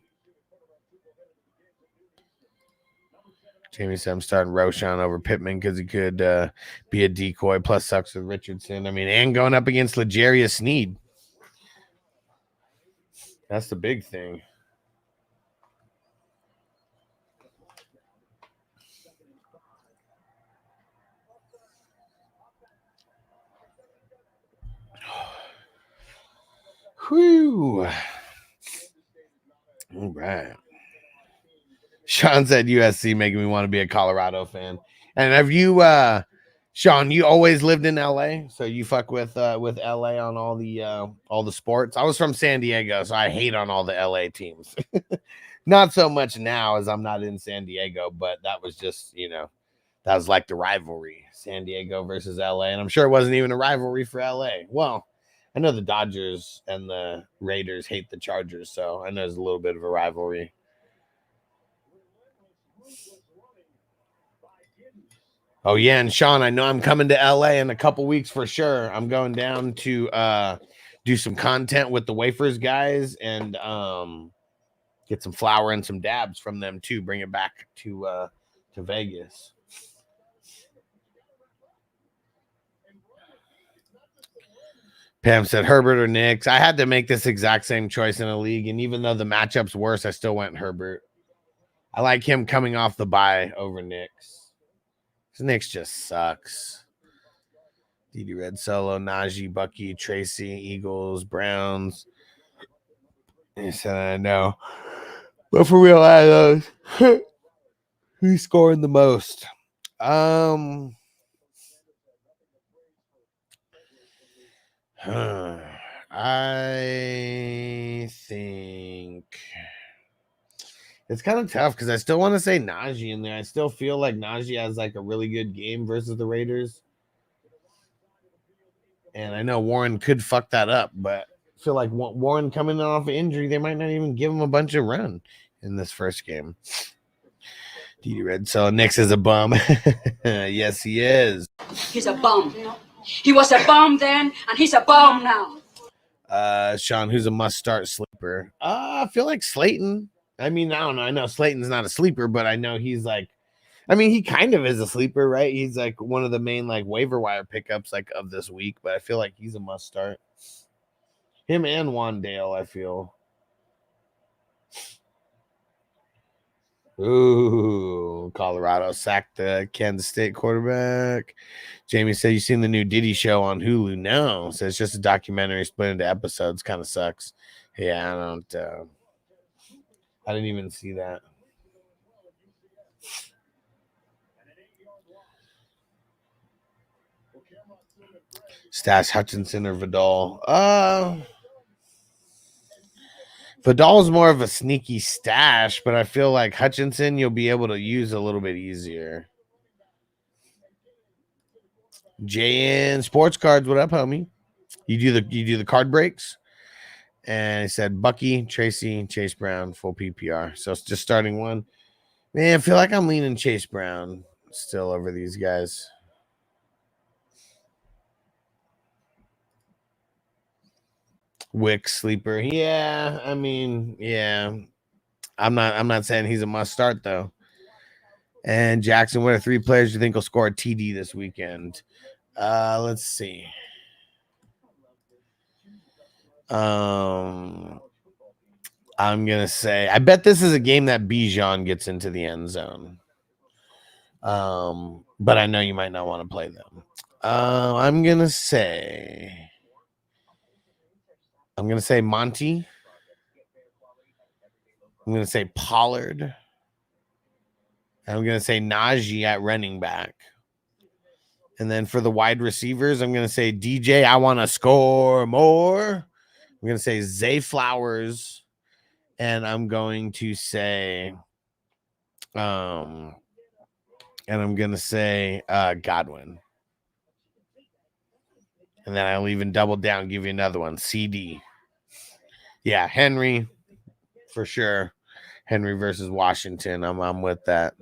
Jamie said I'm starting Roshan over Pittman because he could be a decoy, plus sucks with Richardson. I mean, and going up against L'Jarius Sneed. That's the big thing. Whew. All right. Sean said USC making me want to be a Colorado fan. And have you, Sean, you always lived in LA, so you fuck with LA on all the sports. I was from San Diego, so I hate on all the LA teams. Not so much now as I'm not in San Diego, but that was just, that was like the rivalry, San Diego versus LA. And I'm sure it wasn't even a rivalry for LA. Well, I know the Dodgers and the Raiders hate the Chargers, so I know there's a little bit of a rivalry. Oh, yeah, and Sean, I know I'm coming to LA in a couple weeks for sure. I'm going down to do some content with the Wafers guys and get some flour and some dabs from them too. Bring it back to Vegas. Pam said Herbert or Knicks. I had to make this exact same choice in a league, and even though the matchup's worse, I still went Herbert. I like him coming off the bye over Knicks. Knicks just sucks. Didi Red Solo, Najee, Bucky, Tracy, Eagles, Browns. He said, I know. But for real, out of those, who's scoring the most? I think it's kind of tough because I still want to say Najee in there. I still feel like Najee has like a really good game versus the Raiders. And I know Warren could fuck that up, but I feel like Warren coming off injury, they might not even give him a bunch of run in this first game. Didi Red, so Nix is a bum. Yes, he is. He's a bum. He was a bum then, and he's a bum now. Sean, who's a must-start sleeper? I feel like Slayton. I mean, I don't know. I know Slayton's not a sleeper, but I know he's like I mean, he kind of is a sleeper, right? He's like one of the main like waiver wire pickups like of this week, but I feel like he's a must start. Him and Wandale, I feel. Ooh, Colorado sacked the Kansas State quarterback. Jamie said, "You seen the new Diddy show on Hulu?" No, so it's just a documentary split into episodes. Kind of sucks. Yeah, I don't. I didn't even see that. Stash Hutchinson or Vidal? Vidal's more of a sneaky stash, but I feel like Hutchinson you'll be able to use a little bit easier. JN Sports Cards, what up, homie? You do the card breaks, and he said Bucky, Tracy, Chase Brown, full PPR. So it's just starting one. Man, I feel like I'm leaning Chase Brown still over these guys. Wick sleeper, yeah. I mean, yeah. I'm not saying he's a must start though. And Jackson, what are 3 players you think will score a TD this weekend? Let's see. I'm gonna say I bet this is a game that Bijan gets into the end zone. But I know you might not want to play them. I'm gonna say Monty. I'm gonna say Pollard. And I'm gonna say Najee at running back. And then for the wide receivers, I'm gonna say DJ. I want to score more. I'm gonna say Zay Flowers, and I'm going to say, Godwin. And then I'll even double down, give you another one, CD. Yeah, Henry for sure. Henry versus Washington. I'm with that.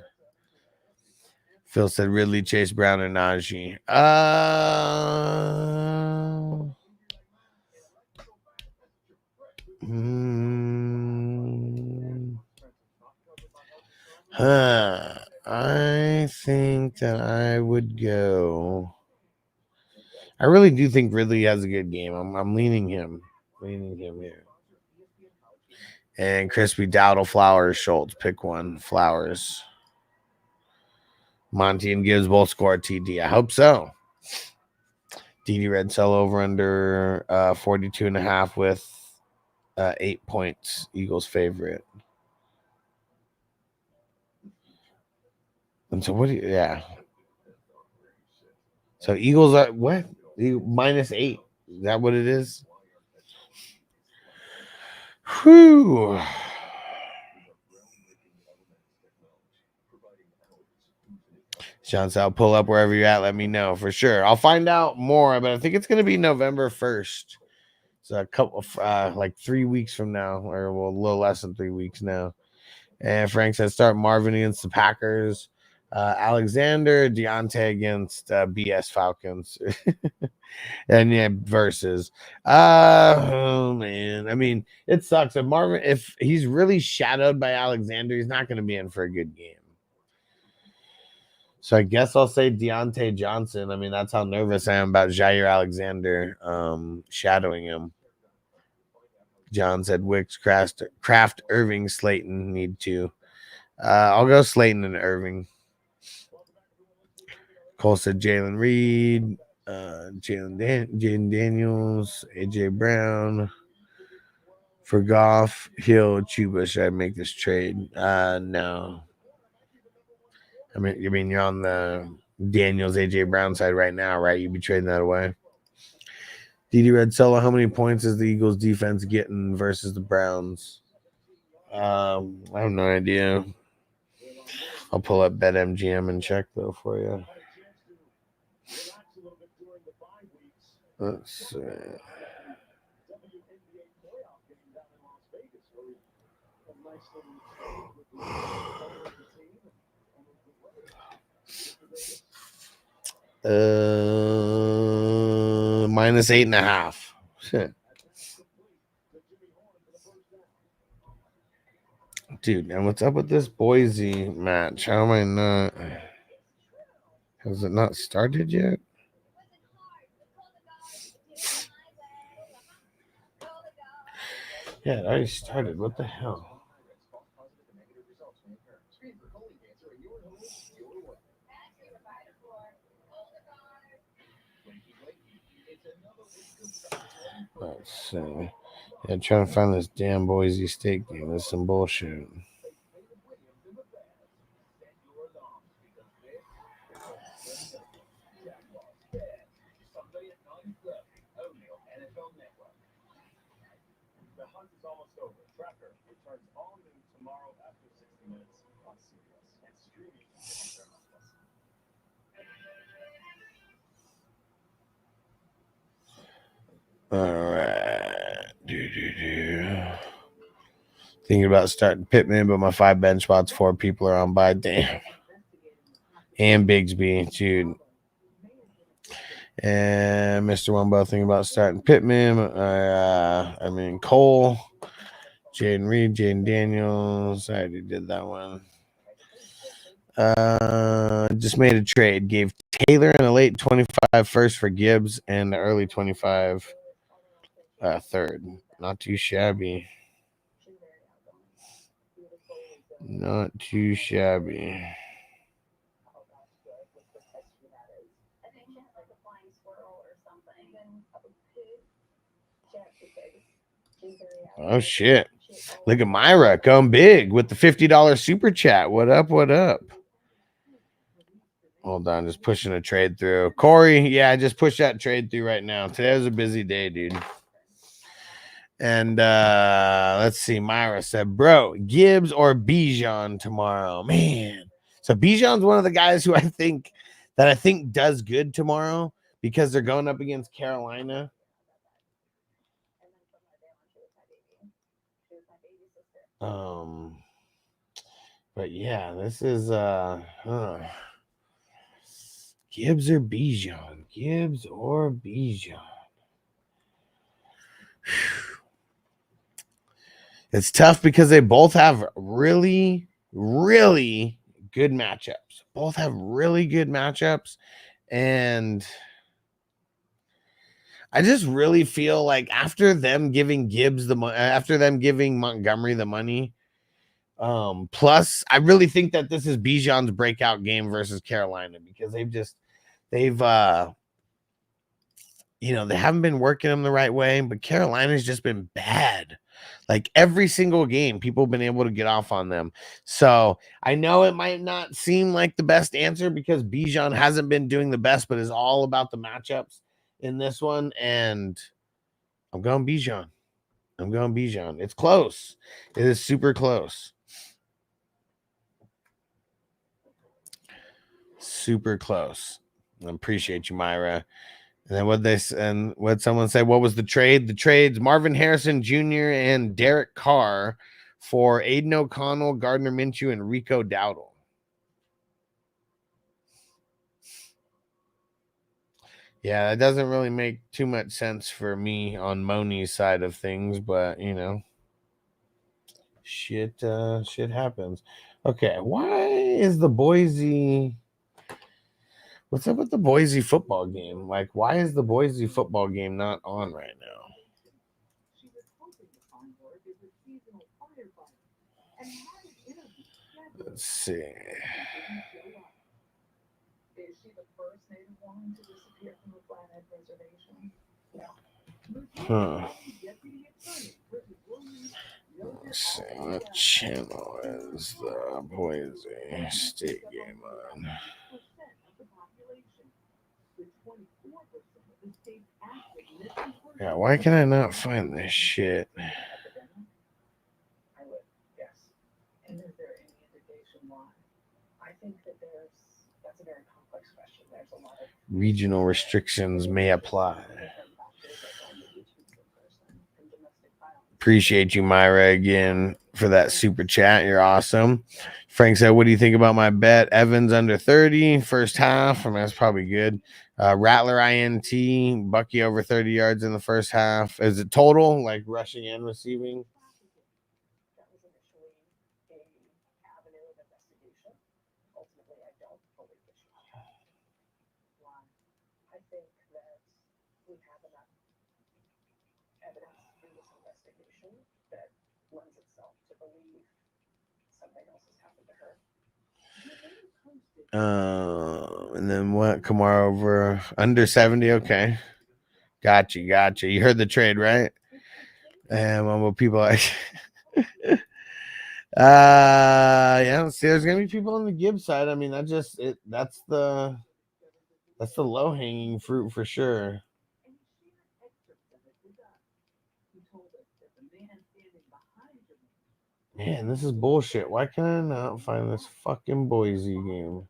Phil said Ridley, Chase Brown, or Najee. I think that I would go. I really do think Ridley has a good game. I'm leaning him. Here. And Crispy Dowdle, Flowers, Schultz. Pick one. Flowers. Monty and Gibbs both score a TD. I hope so. DD Red sell over under 42.5 with 8 points. Eagles favorite. And so yeah. So Eagles are what? -8. Is that what it is? Whew. Sean, I'll pull up wherever you're at. Let me know for sure. I'll find out more, but I think it's going to be November 1st. So a couple of, like 3 weeks from now, or a little less than 3 weeks now. And Frank said start Marvin against the Packers. Alexander, Deontay against BS Falcons. And yeah, versus. Oh man. I mean, it sucks. If he's really shadowed by Alexander, he's not going to be in for a good game. So I guess I'll say Deontay Johnson. I mean, that's how nervous I am about Jair Alexander shadowing him. John said Wicks, Kraft, Irving, Slayton need to. I'll go Slayton and Irving. Cole said Jalen Reed, Jaden Daniels, AJ Brown. For Goff, Hill, Chuba. Should I make this trade? No. I mean, you're on the Daniels, AJ Brown side right now, right? You'd be trading that away. DD Red Solo, how many points is the Eagles defense getting versus the Browns? I have no idea. I'll pull up BetMGM and check though for you. Let's see. -8.5. Shit. Dude, and what's up with this Boise match? How am I not? Has it not started yet? Yeah, it already started. What the hell? Let's see. Yeah, trying to find this damn Boise State game. That's some bullshit. All right. Thinking about starting Pittman, but my 5 bench spots, 4 people are on by. Damn. And Bigsby, dude. And Mr. Wumbo thinking about starting Pittman. I mean Cole, Jaden Reed, Jaden Daniels. I already did that one. Just made a trade. Gave Taylor in the late 25 first for Gibbs and the early 25 third. Not too shabby. Not too shabby. Oh shit. Look at Myra come big with the $50 super chat. What up? What up? Hold on, just pushing a trade through. Corey, yeah, I just pushed that trade through right now. Today was a busy day, dude. And let's see. Myra said, bro, Gibbs or Bijan tomorrow. Man. So Bijan's one of the guys who I think does good tomorrow because they're going up against Carolina. But yeah, this is Gibbs or Bijan. Gibbs or Bijan. It's tough because they both have really, really good matchups. Both have really good matchups. And I just really feel like after them giving Gibbs the money, after them giving Montgomery the money, plus I really think that this is Bijan's breakout game versus Carolina because they've they haven't been working him the right way, but Carolina's just been bad. Like every single game, people have been able to get off on them. So I know it might not seem like the best answer because Bijan hasn't been doing the best, but it's all about the matchups in this one. And I'm going Bijan. It's close. It is super close. Super close. I appreciate you, Myra. And then what someone say? What was the trade? The trades: Marvin Harrison Jr. and Derek Carr for Aiden O'Connell, Gardner Minshew, and Rico Dowdle. Yeah, that doesn't really make too much sense for me on Moni's side of things, but shit happens. Okay, why is the Boise? What's up with the Boise football game? Like, why is the Boise football game not on right now? Let's see. Huh. Let's see. What channel is the Boise State game on? Yeah, why can I not find this shit? Regional restrictions may apply. Appreciate you, Myra, again for that super chat. You're awesome. Frank said, what do you think about my bet? Evans under 30, first half. I mean, that's probably good. Rattler INT, Bucky over 30 yards in the first half. Is it total, like rushing and receiving? And then what? Kamara over under 70. Okay. Gotcha. You heard the trade, right? And what people like. Yeah, see, there's gonna be people on the Gibbs side. I mean, that's the low-hanging fruit for sure. Man, this is bullshit. Why can I not find this fucking Boise game?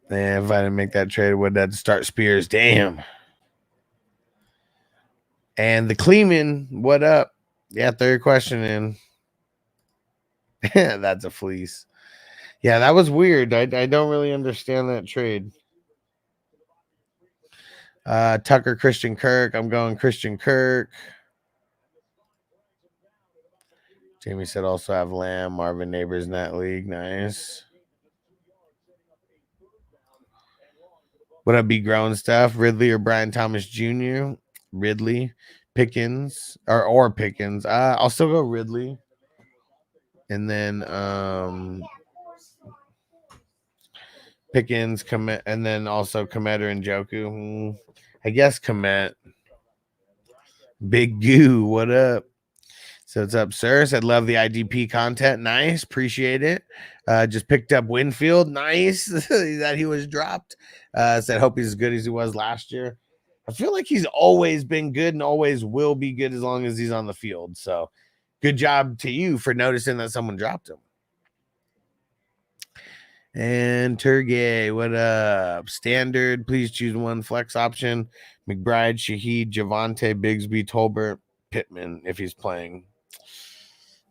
Man, if I didn't make that trade, would that start Spears? Damn. And the Kleeman, what up? Yeah, third question in. That's a fleece. Yeah, that was weird. I don't really understand that trade. Tucker, Christian Kirk. I'm going Christian Kirk. Jamie said also have Lamb, Marvin Neighbors in that league. Nice. What up, be growing stuff? Ridley or Brian Thomas Jr.? Ridley, Pickens, or Pickens. I'll still go Ridley. And then Pickens, Komet, and then also Komet or Njoku. I guess Komet. Big Goo, what up? So what's up, sir? Said love the IDP content. Nice, appreciate it. Just picked up Winfield. Nice that he was dropped. Said hope he's as good as he was last year. I feel like he's always been good and always will be good as long as he's on the field. So good job to you for noticing that someone dropped him. And Turgay, what up? Standard, please choose one flex option. McBride, Shaheed, Javonte, Bigsby, Tolbert, Pittman, if he's playing.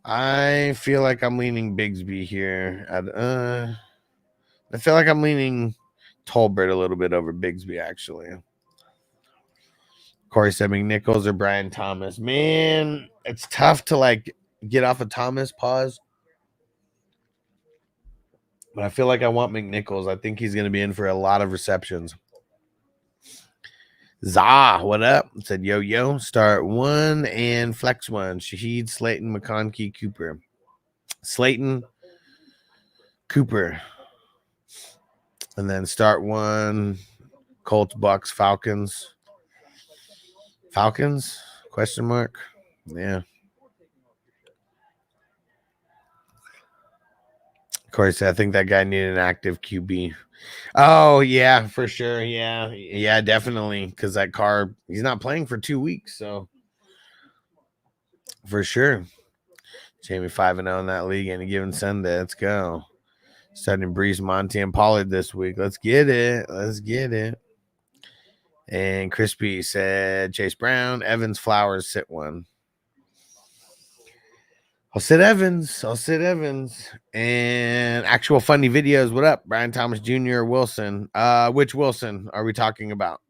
I feel like I'm leaning Bigsby here. I feel like I'm leaning Tolbert a little bit over Bigsby, actually. Corey said McNichols or Brian Thomas. Man, it's tough to like get off of Thomas. Pause. But I feel like I want McNichols. I think he's going to be in for a lot of receptions. Zah, what up? Said yo. Start one and flex one. Shaheed, Slayton, McConkey, Cooper. Slayton, Cooper. And then start one. Colts, Bucks, Falcons. Falcons? Question mark. Yeah. Corey said, I think that guy needed an active QB. Oh, yeah, for sure. Yeah, definitely. Because that car, he's not playing for 2 weeks. So, for sure. Jamie 5-0 in that league any given Sunday. Let's go. Starting Breeze, Monty, and Pollard this week. Let's get it. And Crispy said Chase Brown, Evans, Flowers, sit one. I'll sit Evans. And actual funny videos. What up? Brian Thomas Jr. or Wilson? Which Wilson are we talking about?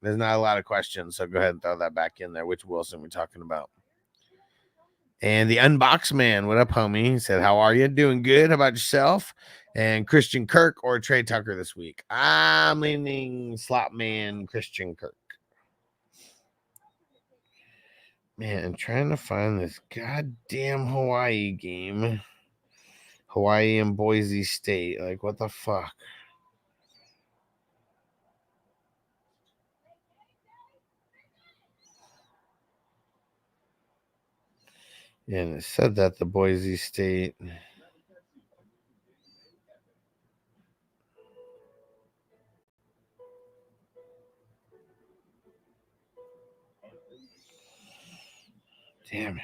There's not a lot of questions, so go ahead and throw that back in there. Which Wilson are we talking about? And the Unbox Man. What up, homie? He said, how are you? Doing good. How about yourself? And Christian Kirk or Trey Tucker this week? I'm leaning slot man Christian Kirk. Man, I'm trying to find this goddamn Hawaii game. Hawaii and Boise State. Like, what the fuck? Yeah, and it said that the Boise State. Damn it.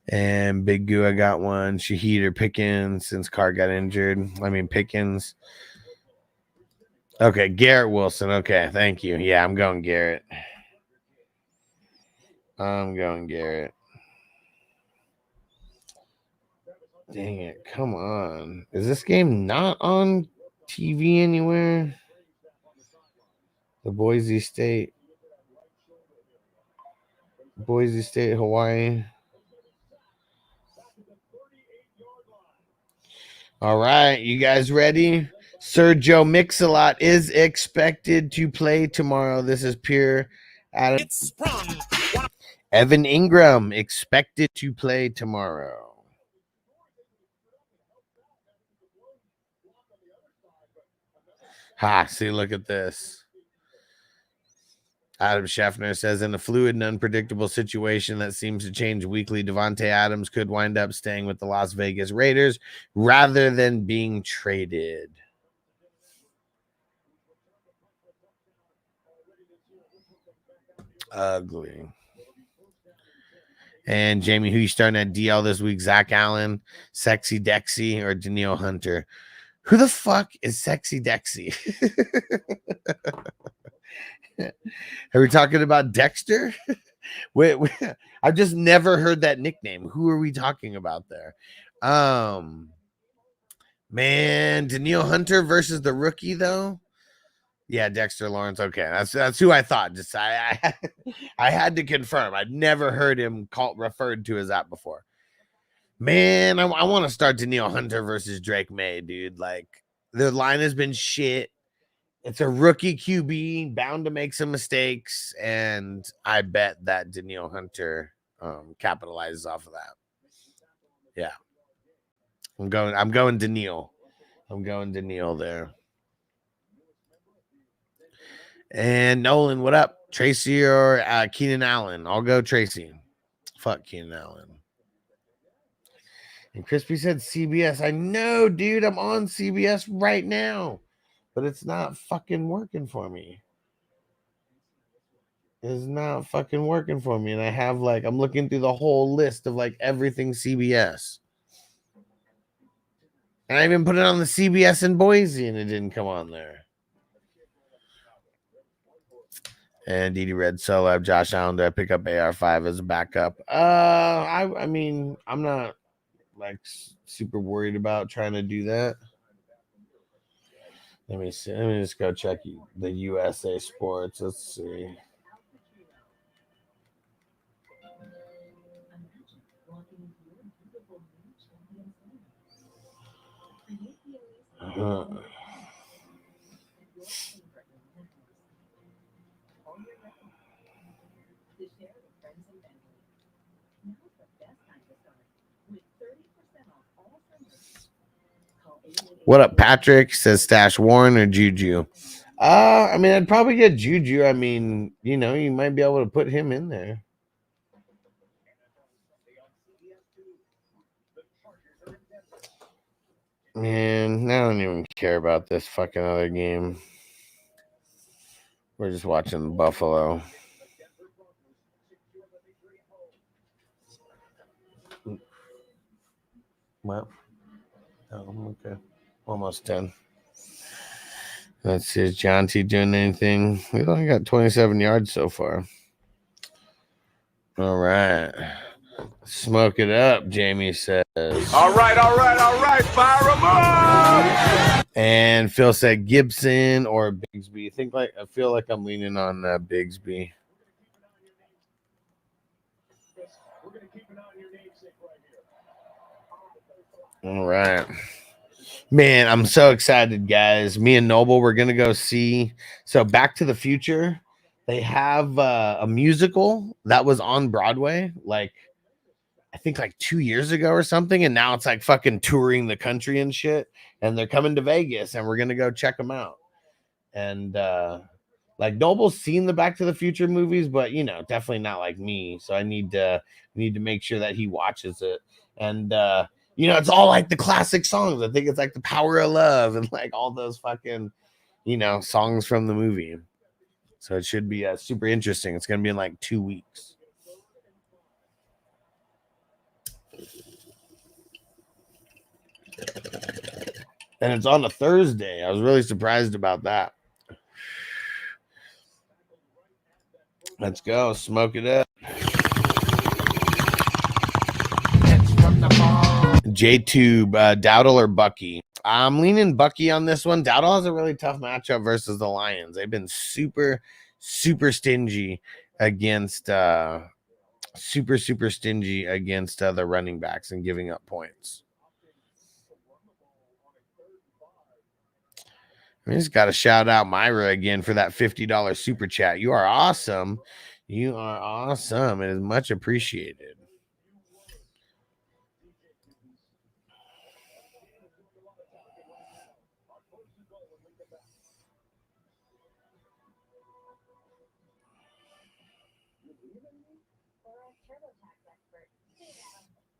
And Big Goo, I got one. Shaheed or Pickens since Carr got injured. I mean, Pickens. Okay, Garrett Wilson. Okay, thank you. Yeah, I'm going Garrett. Dang it. Come on. Is this game not on TV anywhere? The Boise State, Hawaii. All right, you guys ready? Sergio Mix-a-Lot is expected to play tomorrow. This is pure Adam. Evan Ingram expected to play tomorrow. Ha, see, look at this. Adam Scheffner says, in a fluid and unpredictable situation that seems to change weekly, Devontae Adams could wind up staying with the Las Vegas Raiders rather than being traded. Ugly. And Jamie, who you starting at DL this week? Zach Allen, Sexy Dexy, or Daniil Hunter? Who the fuck is Sexy Dexy? Are we talking about Dexter? Wait, I've just never heard that nickname. Who are we talking about there? Man, Daniil Hunter versus the rookie, though. Yeah, Dexter Lawrence. Okay, that's who I thought. Just I had to confirm. I'd never heard him referred to as that before. Man, I want to start Daniil Hunter versus Drake May, dude. Like, the line has been shit. It's a rookie QB, bound to make some mistakes, and I bet that Daniil Hunter capitalizes off of that. Yeah, I'm going Daniil. I'm going Daniil there. And Nolan, what up? Tracy or Keenan Allen? I'll go Tracy. Fuck Keenan Allen. And Crispy said CBS. I know, dude. I'm on CBS right now. But it's not fucking working for me. It's not fucking working for me. And I have I'm looking through the whole list of everything CBS. And I even put it on the CBS in Boise and it didn't come on there. And Didi Red Solo, I have Josh Allen. Do I pick up AR5 as a backup? I mean, I'm not super worried about trying to do that. Let me see. Let me just go check the USA Sports. Let's see. What up, Patrick? Says stash Warren or Juju. I mean, I'd probably get Juju. I mean, you might be able to put him in there. Man, I don't even care about this fucking other game. We're just watching Buffalo. Well, okay. Almost 10. Let's see. Is John T doing anything? We've only got 27 yards so far. All right. Smoke it up, Jamie says. All right. Fire them up. And Phil said Gibson or Bigsby. I feel like I'm leaning on Bigsby. All right. Man, I'm so excited, guys. Me and Noble, we're going to go see. So Back to the Future, they have a musical that was on Broadway, I think 2 years ago or something. And now it's fucking touring the country and shit. And they're coming to Vegas and we're going to go check them out. And Noble's seen the Back to the Future movies, but definitely not like me. So I need to make sure that he watches it. And, it's all the classic songs. I think it's The Power of Love and all those fucking, songs from the movie. So it should be super interesting. It's going to be in 2 weeks. And it's on a Thursday. I was really surprised about that. Let's go. Smoke it up. J-Tube, Dowdle or Bucky? I'm leaning Bucky on this one. Dowdle has a really tough matchup versus the Lions. They've been super stingy against super stingy against the running backs and giving up points. I just got to shout out Myra again for that $50 super chat. You are awesome. You are awesome. It is much appreciated.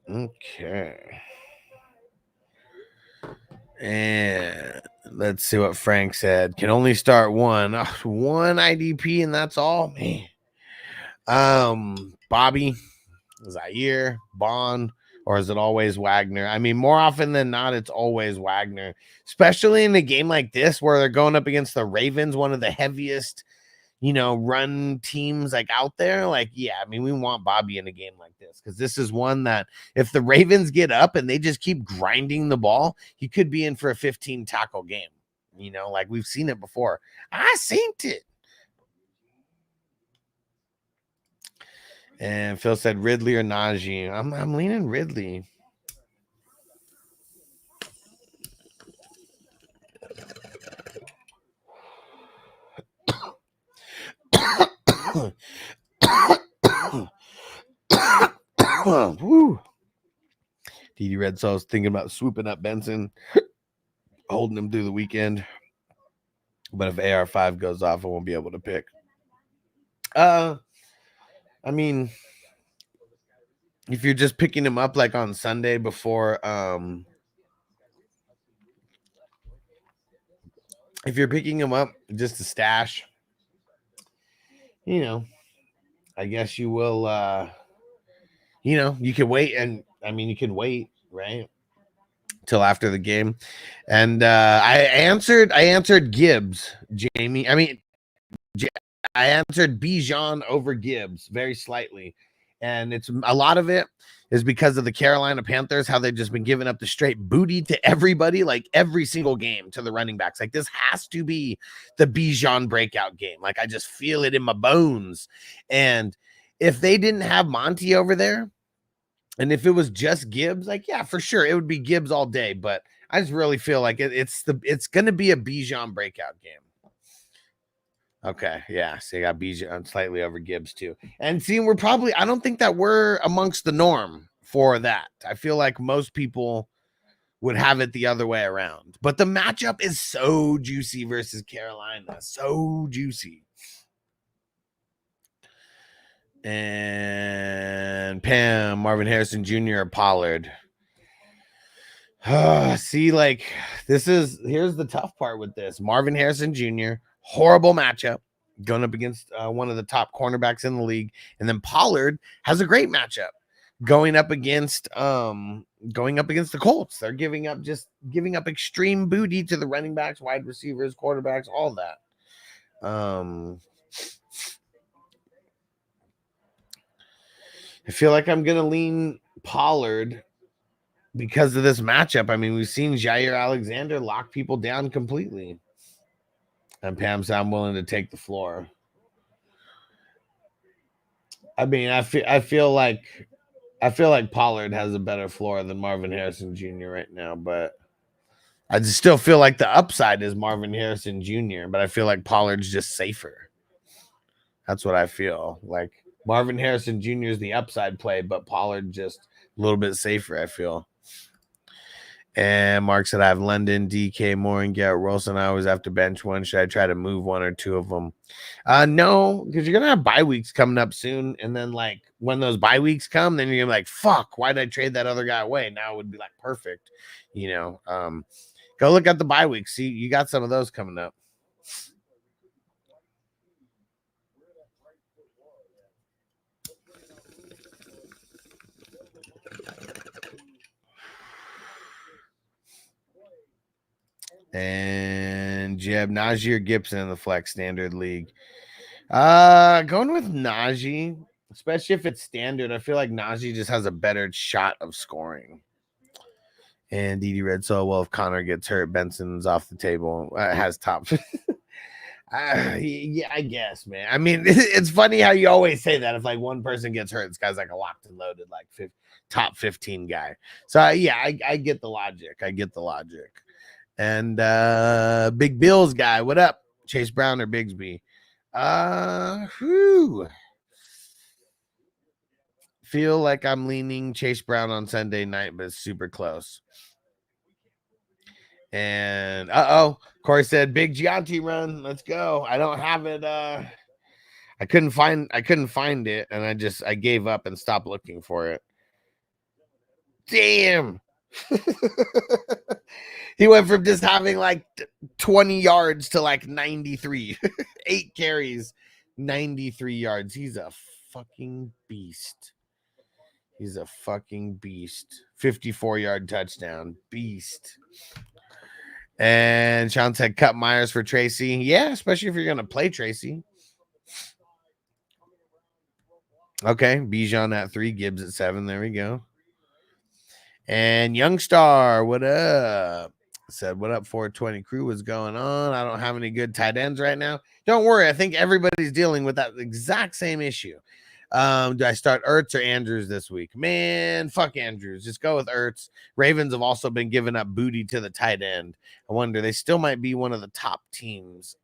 Okay. And let's see what Frank said. Can only start one. One IDP and that's all. Man. Bobby, Zaire, Bond, or is it always Wagner? I mean, more often than not, it's always Wagner, especially in a game like this where they're going up against the Ravens, one of the heaviest, run teams like out there. Like, yeah, I mean, we want Bobby in a game like this because this is one that if the Ravens get up and they just keep grinding the ball, he could be in for a 15 tackle game. Like we've seen it before. I seen it. And Phil said Ridley or Najee. I'm leaning Ridley. Woo. DD Red Soul's thinking about swooping up Benson, holding him through the weekend. But if AR5 goes off, I won't be able to pick. I mean, if you're just picking him up like on Sunday before, if you're picking him up just to stash, I guess you will, you can wait. And I mean, you can wait, right? Till after the game. And I answered Gibbs, Jamie. I mean, I answered Bijan over Gibbs very slightly. And it's a lot of it is because of the Carolina Panthers, how they've just been giving up the straight booty to everybody, like every single game to the running backs. Like this has to be the Bijan breakout game. Like I just feel it in my bones. And if they didn't have Monty over there, and if it was just Gibbs, like, yeah, for sure, it would be Gibbs all day. But I just really feel like it's going to be a Bijan breakout game. Okay, yeah. So you got Bijan slightly over Gibbs too. And see, I don't think that we're amongst the norm for that. I feel like most people would have it the other way around. But the matchup is so juicy versus Carolina. So juicy. And Pam, Marvin Harrison Jr. or Pollard. See, like here's the tough part with this. Marvin Harrison Jr., horrible matchup going up against one of the top cornerbacks in the league. And then Pollard has a great matchup going up against the Colts. They're giving up extreme booty to the running backs, wide receivers, quarterbacks, all that. I feel like I'm going to lean Pollard because of this matchup. I mean, we've seen Jair Alexander lock people down completely. And Pam said I'm willing to take the floor. I mean, I feel like Pollard has a better floor than Marvin Harrison Jr. right now, but I just still feel like the upside is Marvin Harrison Jr., but I feel like Pollard's just safer. That's what I feel like. Marvin Harrison Jr. is the upside play, but Pollard just a little bit safer, I feel. And Mark said, I have London, DK, Moore, and Garrett Wilson. I always have to bench one. Should I try to move one or two of them? No, because you're going to have bye weeks coming up soon. And then, like, when those bye weeks come, then you're going to be like, fuck, why did I trade that other guy away? Now it would be, like, perfect. Go look at the bye weeks. See, you got some of those coming up. And Jeb, Najee or Gibson in the flex standard league. Going with Najee, especially if it's standard. I feel like Najee just has a better shot of scoring. And Didi Red Soul, well, if Connor gets hurt, Benson's off the table. Has top. Yeah, I guess, man. I mean, it's funny how you always say that. If like one person gets hurt, this guy's like a locked and loaded, like top 15 guy. So yeah, I get the logic. I get the logic. And Big Bills guy, what up? Chase Brown or Bigsby? Feel like I'm leaning Chase Brown on Sunday night, but it's super close. And Corey said big Gianti run. Let's go. I don't have it. I couldn't find it, and I gave up and stopped looking for it. Damn. He went from just having like 20 yards to like 93. 8 carries, 93 yards. He's a fucking beast. 54-yard touchdown. Beast. And Sean said cut Myers for Tracy. Yeah, especially if you're going to play Tracy. Okay, Bijan at 3, Gibbs at 7. There we go. And Youngstar, what up? Said, what up, 420 crew? What's going on? I don't have any good tight ends right now. Don't worry. I think everybody's dealing with that exact same issue. Do I start Ertz or Andrews this week? Man, fuck Andrews. Just go with Ertz. Ravens have also been giving up booty to the tight end. I wonder, they still might be one of the top teams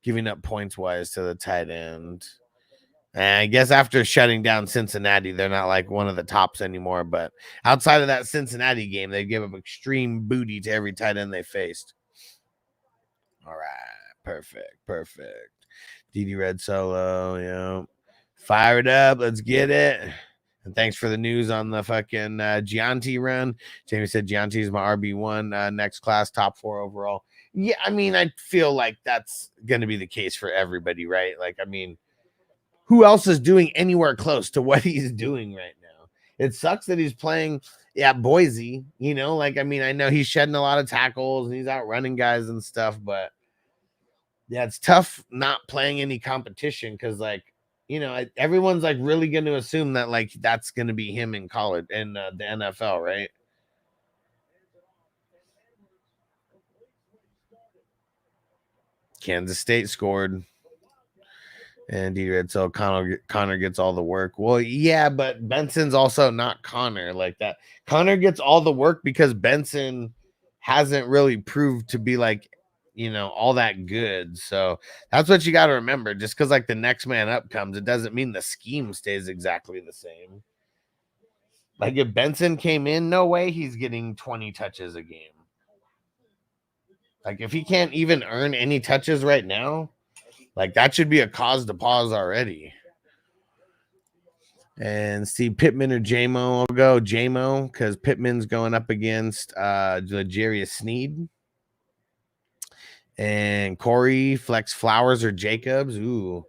giving up points-wise to the tight end. And I guess after shutting down Cincinnati, they're not like one of the tops anymore. But outside of that Cincinnati game, they give up extreme booty to every tight end they faced. All right. Perfect. Didi Red Solo, yeah. Fire it up. Let's get it. And thanks for the news on the fucking Gianti run. Jamie said Gianti is my RB1 next class, top 4 overall. Yeah, I mean, I feel like that's going to be the case for everybody, right? Like, I mean, who else is doing anywhere close to what he's doing right now? It sucks that he's playing at Boise, you know, like, I mean, I know he's shedding a lot of tackles and he's out running guys and stuff, but yeah, it's tough not playing any competition because, like, you know, everyone's like really going to assume that like that's going to be him in college and the NFL, right? Kansas State scored. And D-Red, so Connor gets all the work. Well, yeah, but Benson's also not Connor like that. Connor gets all the work because Benson hasn't really proved to be like, you know, all that good. So that's what you got to remember. Just because like the next man up comes, it doesn't mean the scheme stays exactly the same. Like if Benson came in, no way he's getting 20 touches a game. Like if he can't even earn any touches right now, like that should be a cause to pause already. And Steve Pittman or J-Mo, I'll go J-Mo because Pittman's going up against L'Jarius Sneed. And Corey, Flex Flowers or Jacobs. Ooh.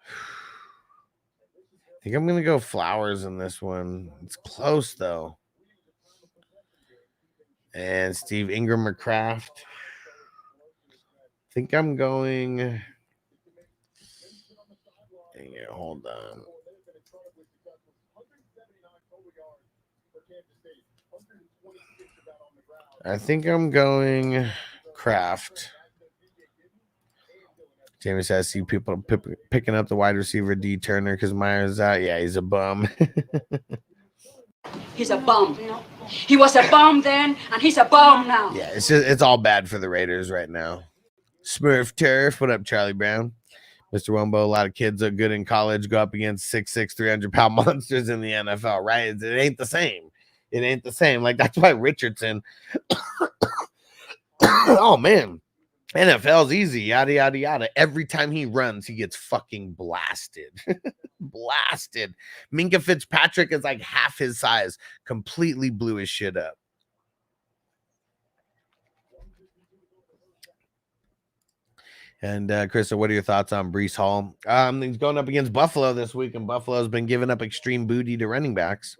I think I'm going to go Flowers in this one. It's close, though. And Steve Ingram or Kraft. I think I'm going. Dang it, hold on. I think I'm going Kraft. Jamie says, I see people picking up the wide receiver D Turner because Myers out. Yeah, he's a bum. He's a bum. He was a bum then, and he's a bum now. Yeah, it's all bad for the Raiders right now. Smurf Turf, what up, Charlie Brown? Mr. Wombo, a lot of kids are good in college, go up against 6'6", 300-pound monsters in the NFL, right? It ain't the same. It ain't the same. Like, that's why Richardson, oh, man, NFL's easy, yada, yada, yada. Every time he runs, he gets fucking blasted. Blasted. Minka Fitzpatrick is like half his size, completely blew his shit up. And Krista, what are your thoughts on Breece Hall? He's going up against Buffalo this week, and Buffalo's been giving up extreme booty to running backs.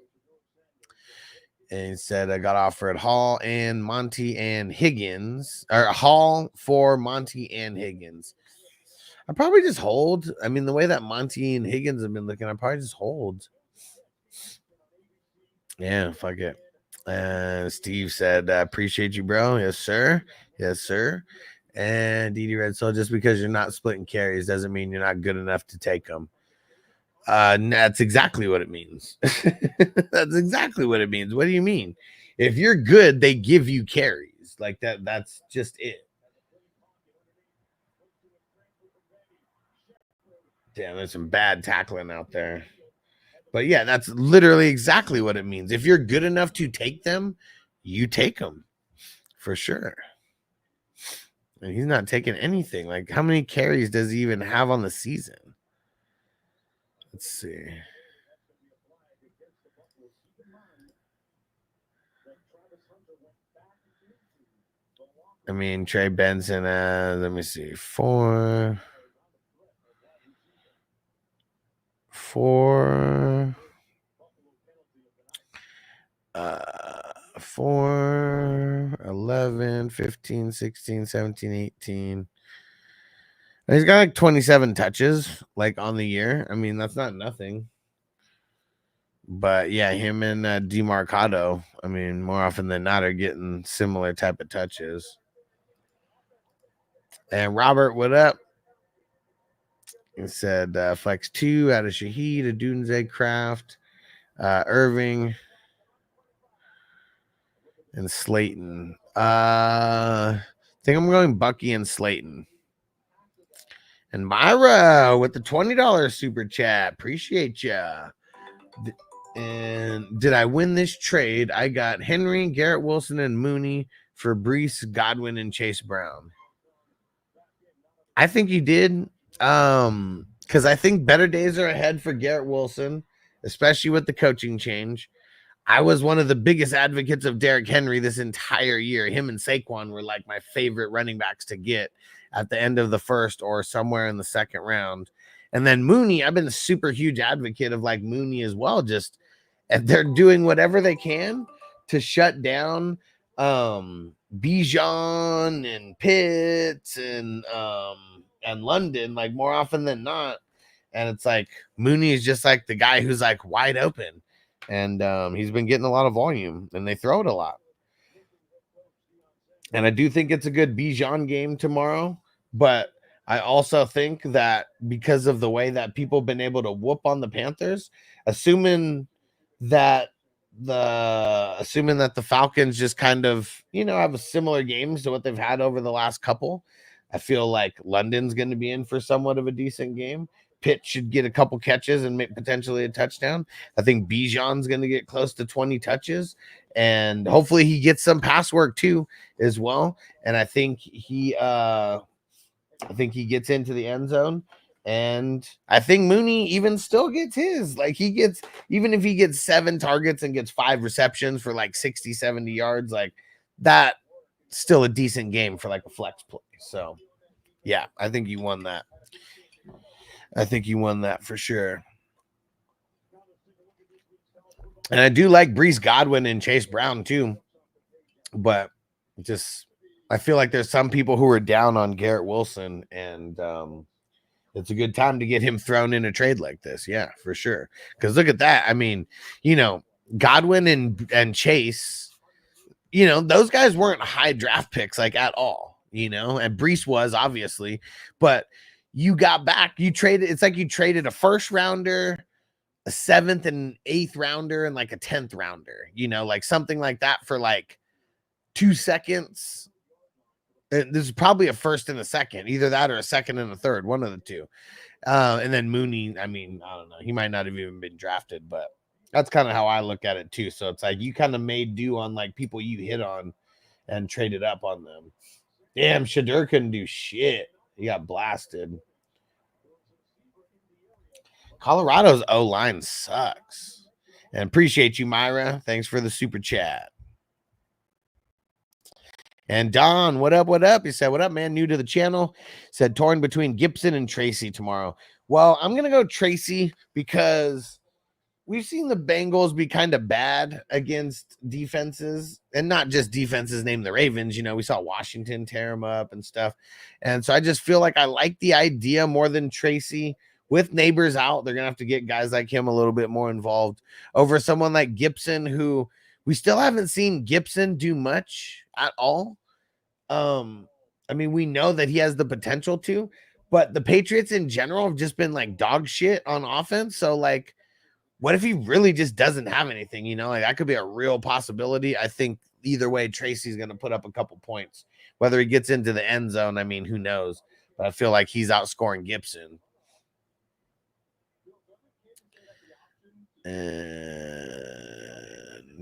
And he said I got offered Hall and Monty and Higgins, or Hall for Monty and Higgins. I probably just hold. I mean, the way that Monty and Higgins have been looking, I probably just hold. Yeah, fuck it. Steve said, appreciate you, bro. Yes, sir. Yes, sir. And DD Red Soul, just because you're not splitting carries doesn't mean you're not good enough to take them. That's exactly what it means. That's exactly what it means. What do you mean? If you're good, they give you carries like that. That's just it. Damn, there's some bad tackling out there. But yeah, that's literally exactly what it means. If you're good enough to take them, you take them for sure. And he's not taking anything. Like, how many carries does he even have on the season? Let's see. I mean, Trey Benson, let me see, four. Four, 11, 15, 16, 17, 18. And he's got like 27 touches like on the year. I mean, that's not nothing. But yeah, him and DeMarcado, I mean, more often than not are getting similar type of touches. And Robert, what up? He said flex 2 out of Shaheed, a Doomsday Craft, Irving, and Slayton. I think I'm going Bucky and Slayton. And Myra with the $20 super chat. Appreciate ya. And did I win this trade? I got Henry, Garrett Wilson, and Mooney for Brees, Godwin, and Chase Brown. I think you did. Because I think better days are ahead for Garrett Wilson, especially with the coaching change. I was one of the biggest advocates of Derrick Henry this entire year. Him and Saquon were like my favorite running backs to get at the end of the first or somewhere in the second round. And then Mooney, I've been a super huge advocate of like Mooney as well. Just they're doing whatever they can to shut down Bijan and Pitts and London, like more often than not. And it's like Mooney is just like the guy who's like wide open. And he's been getting a lot of volume, and they throw it a lot. And I do think it's a good Bijan game tomorrow, but I also think that because of the way that people have been able to whoop on the Panthers, assuming that the Falcons just kind of, have a similar games to what they've had over the last couple, I feel like London's going to be in for somewhat of a decent game. Pitt should get a couple catches and make potentially a touchdown. I think Bijan's going to get close to 20 touches, and hopefully he gets some pass work too as well. And I think he gets into the end zone, and I think Mooney even still gets his. Like even if he gets 7 targets and gets 5 receptions for like 60, 70 yards, like that, still a decent game for like a flex play. So yeah, I think you won that. I think you won that for sure. And I do like Brees, Godwin, and Chase Brown too. But I feel like there's some people who are down on Garrett Wilson, and it's a good time to get him thrown in a trade like this. Yeah, for sure. Because look at that. I mean, Godwin and Chase, those guys weren't high draft picks like at all, and Brees was obviously, but you got back, it's like you traded a first rounder, a 7th and 8th rounder, and like a 10th rounder, like something like that for like 2 seconds. And this is probably a first and a second, either that or a second and a third, one of the two. And then Mooney, I mean, I don't know, he might not have even been drafted, but that's kind of how I look at it too. So it's like you kind of made do on like people you hit on and traded up on them. Damn, Shadur couldn't do shit. He got blasted. Colorado's O-line sucks. And appreciate you, Myra. Thanks for the super chat. And Don, what up, what up? He said, what up, man? New to the channel. Said, torn between Gibson and Tracy tomorrow. Well, I'm going to go Tracy because we've seen the Bengals be kind of bad against defenses, and not just defenses named the Ravens. We saw Washington tear them up and stuff. And so I just feel like I like the idea more than Tracy. With Neighbors out, they're going to have to get guys like him a little bit more involved over someone like Gibson, who we still haven't seen Gibson do much at all. I mean, we know that he has the potential to, but the Patriots in general have just been like dog shit on offense. So, like, what if he really just doesn't have anything? You know, like that could be a real possibility. I think either way, Tracy's going to put up a couple points. Whether he gets into the end zone, I mean, who knows? But I feel like he's outscoring Gibson.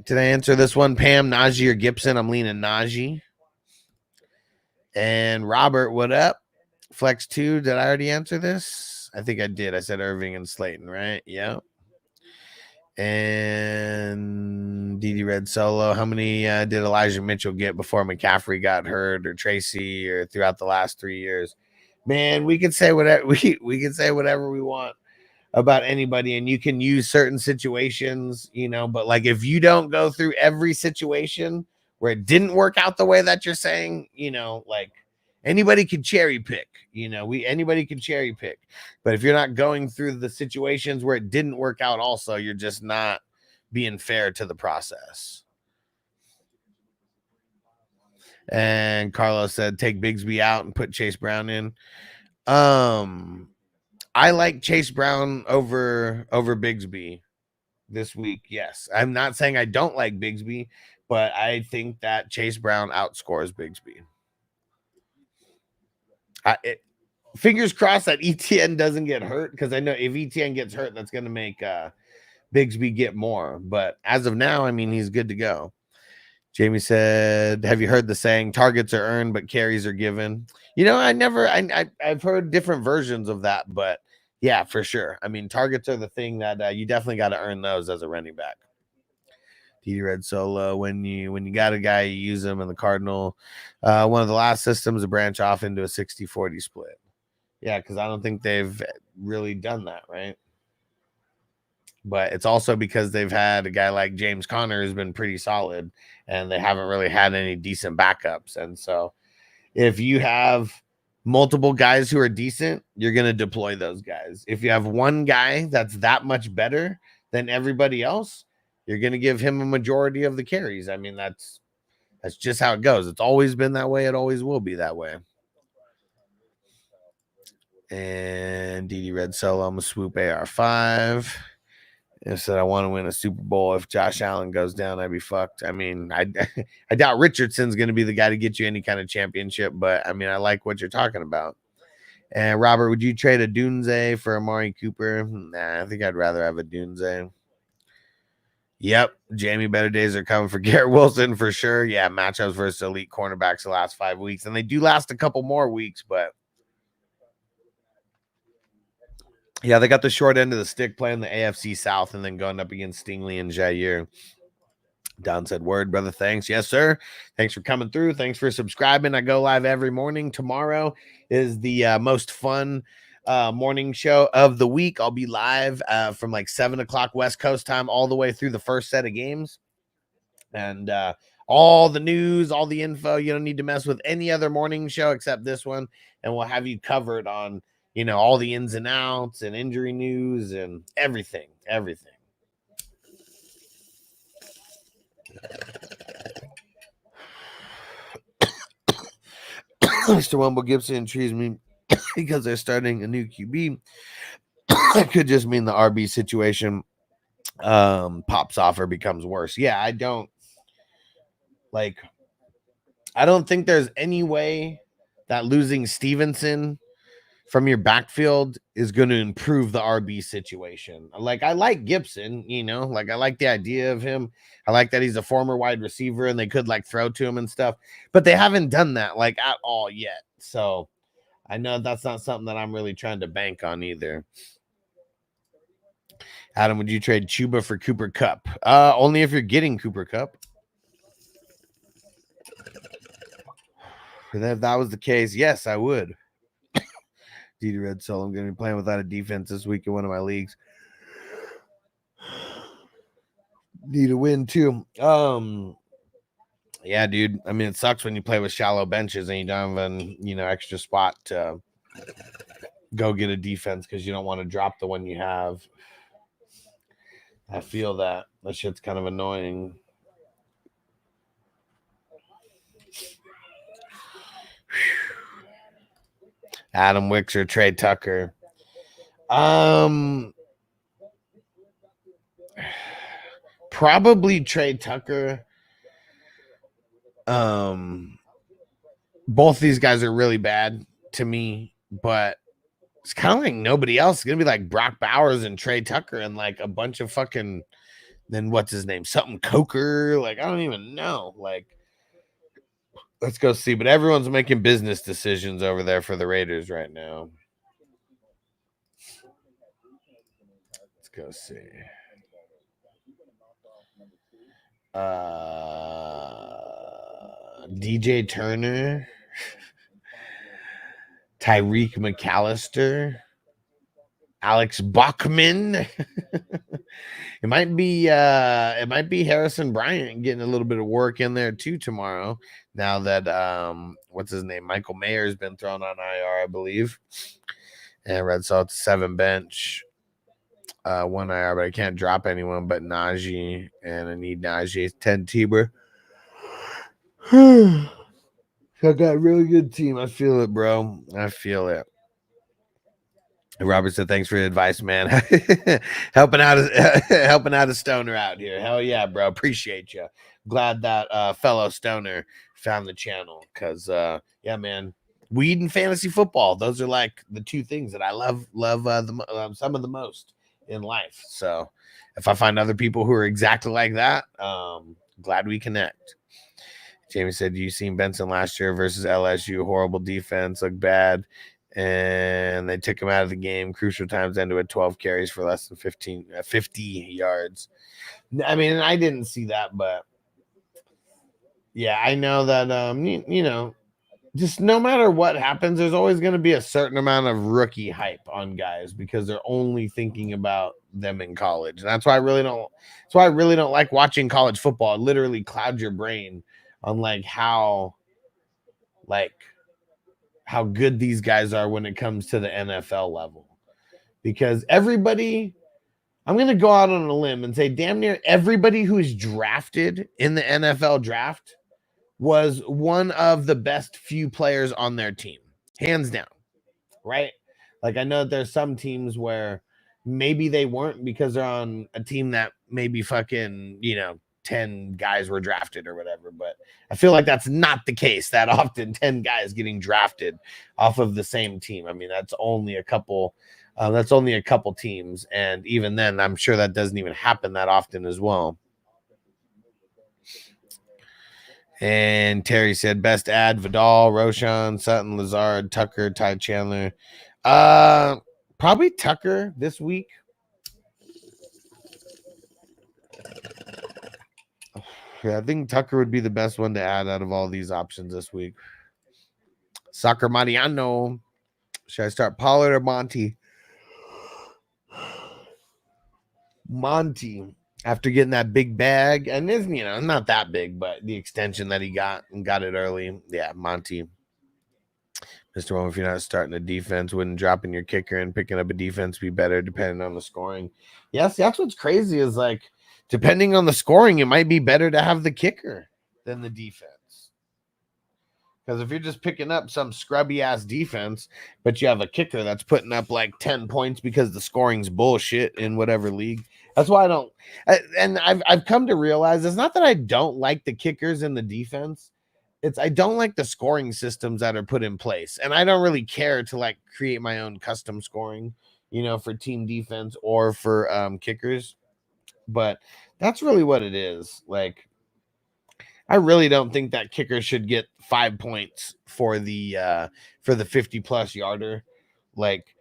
Did I answer this one, Pam? Najee or Gibson? I'm leaning Najee. And Robert, what up? Flex 2, did I already answer this? I think I did. I said Irving and Slayton, right? Yeah. And DD Red Solo, how many did Elijah Mitchell get before McCaffrey got hurt, or Tracy, or throughout the last 3 years? Man, we can say whatever we can say whatever we want about anybody, and you can use certain situations, you know, but like if you don't go through every situation where it didn't work out the way that you're saying, you know, like anybody can cherry pick, you know, anybody can cherry pick. But if you're not going through the situations where it didn't work out also, you're just not being fair to the process. And Carlos said take Bigsby out and put Chase Brown in. I like Chase Brown over Bigsby this week. Yes. I'm not saying I don't like Bigsby, but I think that Chase Brown outscores Bigsby. Fingers crossed that ETN doesn't get hurt, because I know if ETN gets hurt, that's going to make Bigsby get more. But as of now, I mean, he's good to go. Jamie said, have you heard the saying, targets are earned, but carries are given? You know, I've heard different versions of that, but yeah, for sure. I mean, targets are the thing that you definitely got to earn those as a running back. D Red Solo, when you got a guy, you use him in the Cardinal. One of the last systems to branch off into a 60-40 split. Yeah, because I don't think they've really done that, right? But it's also because they've had a guy like James Conner who's been pretty solid, and they haven't really had any decent backups. And so if you have multiple guys who are decent, you're going to deploy those guys. If you have one guy that's that much better than everybody else, you're going to give him a majority of the carries. I mean, that's just how it goes. It's always been that way. It always will be that way. And DD Red Solo, I'm a swoop AR5. It said I want to win a Super Bowl. If Josh Allen goes down, I'd be fucked. I mean, I doubt Richardson's going to be the guy to get you any kind of championship, but I mean, I like what you're talking about. And Robert, would you trade a Dunze for Amari Cooper? Nah, I think I'd rather have a Dunze. Yep, Jamie, better days are coming for Garrett Wilson for sure. Yeah, matchups versus elite cornerbacks the last 5 weeks, and they do last a couple more weeks, but yeah, they got the short end of the stick playing the AFC South and then going up against Stingley and Jair. Don said, word, brother. Thanks. Yes, sir. Thanks for coming through. Thanks for subscribing. I go live every morning. Tomorrow is the most fun morning show of the week. I'll be live from like 7 o'clock West Coast time all the way through the first set of games. And all the news, all the info. You don't need to mess with any other morning show except this one. And we'll have you covered on, you know, all the ins and outs and injury news and everything. Mr. Wumble Gibson intrigues me because they're starting a new QB. It could just mean the RB situation pops off or becomes worse. Yeah, I don't think there's any way that losing Stevenson from your backfield is going to improve the RB situation. Like, I like Gibson, you know, like I like the idea of him. I like that he's a former wide receiver and they could like throw to him and stuff, but they haven't done that like at all yet. So I know that's not something that I'm really trying to bank on either. Adam, would you trade Chuba for Cooper Kupp? Only if you're getting Cooper Kupp. If that was the case, yes, I would. DD Red Soul, I'm going to be playing without a defense this week in one of my leagues. Need a win too. Yeah, dude. I mean, it sucks when you play with shallow benches and you don't have an, you know, extra spot to go get a defense because you don't want to drop the one you have. I feel that shit's kind of annoying. Adam Wicks or Trey Tucker. Probably Trey Tucker. Both these guys are really bad to me, but it's kind of like nobody else. It's gonna be like Brock Bowers and Trey Tucker and like a bunch of fucking, then what's his name? Something Coker. Like, I don't even know. Like, let's go see. But everyone's making business decisions over there for the Raiders right now. Let's go see. DJ Turner, Tyreek McAllister, Alex Bachman. It might be Harrison Bryant getting a little bit of work in there too tomorrow. Now that what's his name? Michael Mayer's been thrown on IR, I believe. And Red Sox 7 bench. 1 IR, but I can't drop anyone but Najee, and I need Najee's 10 Tiber. I got a really good team. I feel it, bro. I feel it. Robert said, "Thanks for the advice, man. helping out a stoner out here. Hell yeah, bro. Appreciate you. Glad that fellow stoner found the channel, because yeah, man. Weed and fantasy football. Those are like the two things that I love some of the most in life. So if I find other people who are exactly like that, glad we connect." Jamie said, "You seen Benson last year versus LSU? Horrible defense, looked bad, and they took him out of the game. Crucial times ended with 12 carries for less than 50 yards." I mean, I didn't see that, but yeah, I know that you know, just no matter what happens, there's always going to be a certain amount of rookie hype on guys because they're only thinking about them in college. And that's why I really don't like watching college football. It literally clouds your brain on like how good these guys are when it comes to the NFL level. Because everybody, I'm going to go out on a limb and say damn near everybody who's drafted in the NFL draft was one of the best few players on their team, hands down, right? Like, I know that there's some teams where maybe they weren't because they're on a team that maybe fucking, 10 guys were drafted or whatever, but I feel like that's not the case that often, 10 guys getting drafted off of the same team. I mean, that's only a couple teams, and even then, I'm sure that doesn't even happen that often as well. And Terry said, best ad, Vidal, Roshan, Sutton, Lazard, Tucker, Ty Chandler. Probably Tucker this week. Yeah, I think Tucker would be the best one to add out of all these options this week. Soccer Mariano. Should I start Pollard or Monty? Monty. After getting that big bag, and it's, not that big, but the extension that he got and got it early. Yeah, Monty. Mr. One, if you're not starting a defense, wouldn't dropping your kicker and picking up a defense be better depending on the scoring? Yes, that's what's crazy is like, depending on the scoring, it might be better to have the kicker than the defense. Because if you're just picking up some scrubby ass defense, but you have a kicker that's putting up like 10 points because the scoring's bullshit in whatever league. That's why I've come to realize it's not that I don't like the kickers in the defense. It's I don't like the scoring systems that are put in place. And I don't really care to like create my own custom scoring, for team defense or for kickers. But that's really what it is. Like, I really don't think that kicker should get 5 points for the 50+ yarder. Like,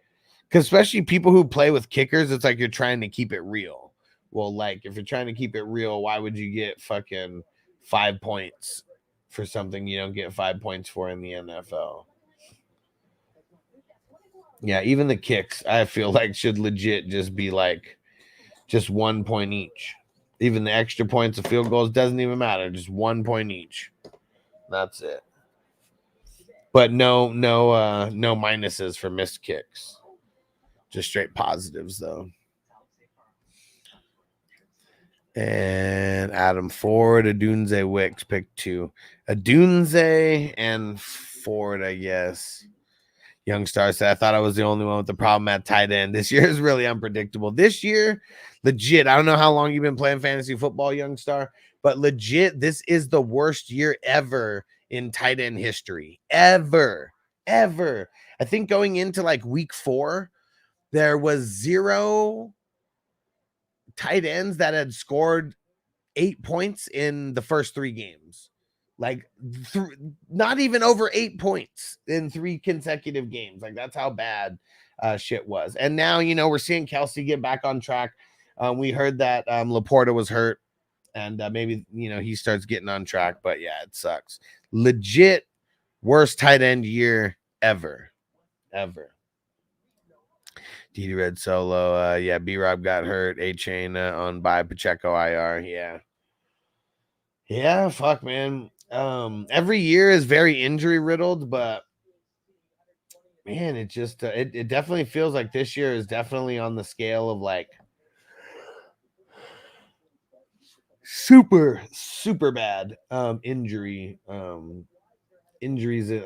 because especially people who play with kickers, it's like you're trying to keep it real. Well, like, if you're trying to keep it real, why would you get fucking 5 points for something you don't get 5 points for in the NFL? Yeah, even the kicks, I feel like, should legit just be like just 1 point each. Even the extra points of field goals doesn't even matter. Just 1 point each. That's it. But no minuses for missed kicks. Just straight positives, though. And Adam Ford, Adunze, Wicks, pick 2. Adunze and Ford, I guess. Youngstar said, I thought I was the only one with the problem at tight end. This year is really unpredictable. This year, legit, I don't know how long you've been playing fantasy football, Youngstar, but legit, this is the worst year ever in tight end history. Ever. I think going into like week 4, there was 0 tight ends that had scored 8 points in the first 3 games. Like not even over 8 points in 3 consecutive games. Like that's how bad shit was. And now, you know, we're seeing Kelsey get back on track. We heard that Laporta was hurt and maybe, you know, he starts getting on track, but yeah, it sucks. Legit worst tight end year ever. DD Red Solo. Yeah, B-Rob got hurt. A-Chain on by Pacheco IR. Yeah, fuck, man. Every year is very injury riddled, but man, it just it definitely feels like this year is definitely on the scale of like super bad injuries in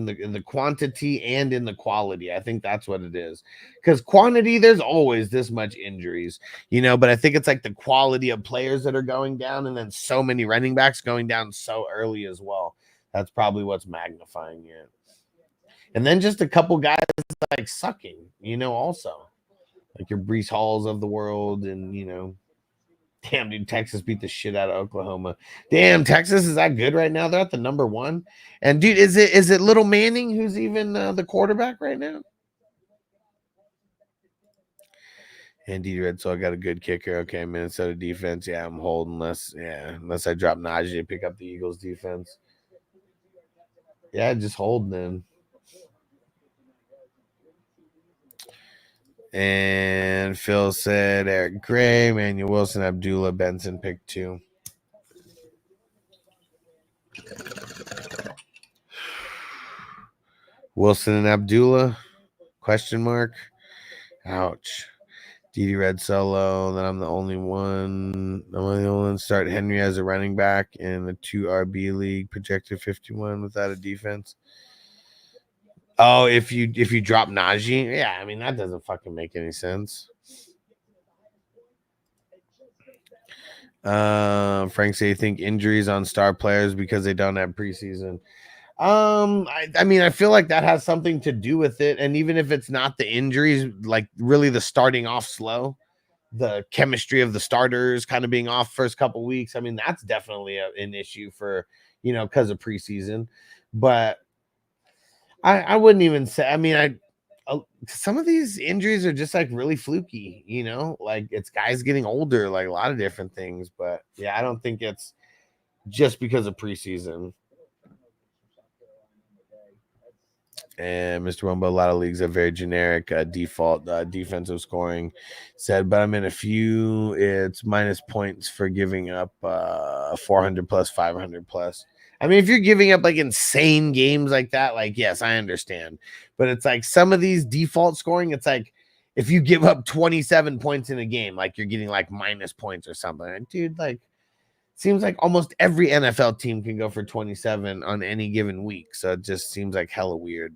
the quantity and in the quality. I think that's what it is, because quantity, there's always this much injuries, you know, but I think it's like the quality of players that are going down, and then so many running backs going down so early as well. That's probably what's magnifying it. And then just a couple guys like sucking, you know, also like your Breece Halls of the world. And you know, damn, dude, Texas beat the shit out of Oklahoma. Damn, Texas is that good right now? They're at the number 1. And dude, is it Little Manning who's even the quarterback right now? Andy Red, so I got a good kicker. Okay, Minnesota defense. Yeah, I'm holding unless I drop Najee to pick up the Eagles defense. Yeah, just hold then. And Phil said Eric Gray, Manuel Wilson, Abdullah, Benson, pick 2. Wilson and Abdullah? Question mark. Ouch. DD Red Solo. Then I'm the only one. I'm the only one. Start Henry as a running back in the 2 RB league, projected 51 without a defense. Oh, if you drop Najee, yeah, I mean that doesn't fucking make any sense. Frank say you think injuries on star players because they don't have preseason. I mean, I feel like that has something to do with it, and even if it's not the injuries, like really the starting off slow, the chemistry of the starters kind of being off first couple weeks. I mean, that's definitely an issue for, you know, because of preseason, but. I wouldn't even say, I mean, some of these injuries are just like really fluky, you know, like it's guys getting older, like a lot of different things. But yeah, I don't think it's just because of preseason. And Mr. Rumbo, a lot of leagues have very generic default defensive scoring said, but I'm in a few. It's minus points for giving up 400 plus, 500 plus. I mean, if you're giving up like insane games like that, like, yes, I understand. But it's like some of these default scoring, it's like if you give up 27 points in a game, like you're getting like minus points or something. Like, dude, like, seems like almost every NFL team can go for 27 on any given week. So it just seems like hella weird.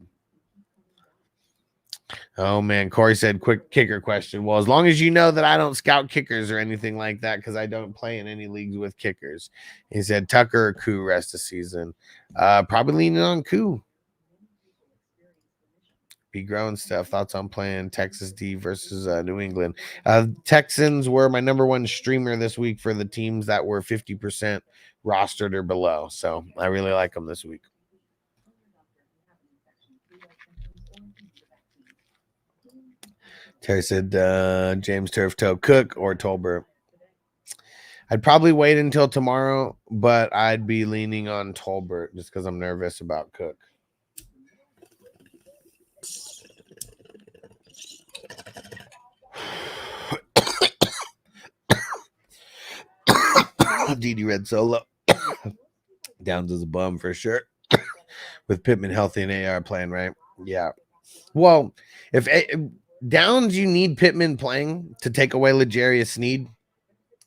Oh, man. Corey said, quick kicker question. Well, as long as you know that I don't scout kickers or anything like that, because I don't play in any leagues with kickers. He said, Tucker or Koo rest of season. Probably leaning on Koo. Be growing stuff. Thoughts on playing Texas D versus New England. Texans were my number 1 streamer this week for the teams that were 50% rostered or below. So I really like them this week. Terry said James Turf Toe, Cook or Tolbert. I'd probably wait until tomorrow, but I'd be leaning on Tolbert just because I'm nervous about Cook. DD Red Solo. Downs as a bum for sure. With Pittman healthy and AR playing, right? Yeah. Well, if Downs, you need Pittman playing to take away L'Jarius Sneed.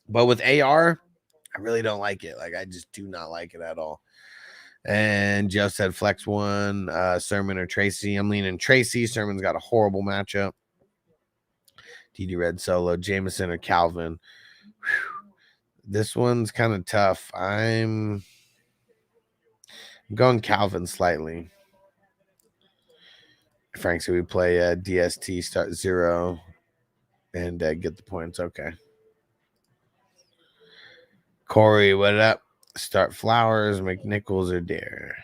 But with AR, I really don't like it. Like, I just do not like it at all. And Joe said flex one, Sermon or Tracy. I'm leaning Tracy. Sermon's got a horrible matchup. TD Red solo, Jameson or Calvin. Whew. This one's kind of tough. I'm going Calvin slightly. Frank said we play DST, start 0, and get the points. Okay. Corey, what up? Start Flowers, McNichols, or Dare?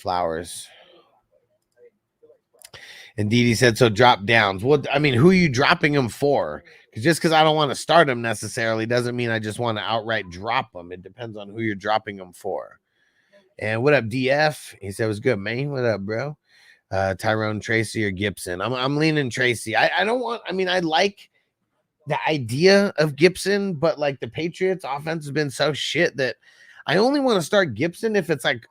Flowers. And Didi said, so drop downs. Well, I mean, who are you dropping them for? Because just because I don't want to start them necessarily doesn't mean I just want to outright drop them. It depends on who you're dropping them for. And what up, DF? He said, it was good, man. What up, bro? Tyrone, Tracy, or Gibson? I'm leaning Tracy. I don't want, I mean, I like the idea of Gibson, but like the Patriots offense has been so shit that I only want to start Gibson if it's like,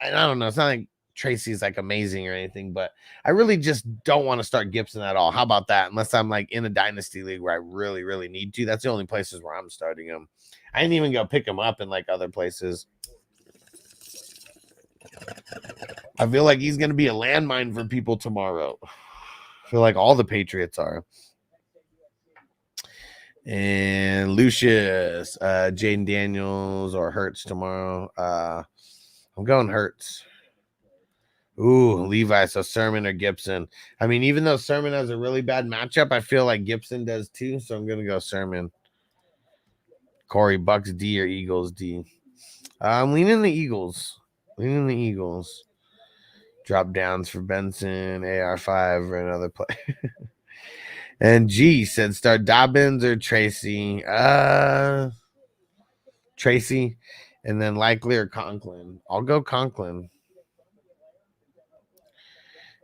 I don't know, it's not like Tracy's like amazing or anything, but I really just don't want to start Gibson at all. How about that? Unless I'm like in a dynasty league where I really, really need to. That's the only places where I'm starting him. I didn't even go pick him up in like other places. I feel like he's going to be a landmine for people tomorrow. I feel like all the Patriots are. And Lucius, Jaden Daniels or Hurts tomorrow. I'm going Hurts. Ooh, Levi, so Sermon or Gibson. I mean, even though Sermon has a really bad matchup, I feel like Gibson does too, so I'm going to go Sermon. Corey, Bucks D or Eagles D? I'm leaning the Eagles. Leaning the Eagles. Drop downs for Benson, AR5, or another play. And G said start Dobbins or Tracy. Tracy. And then Likely or Conklin. I'll go Conklin.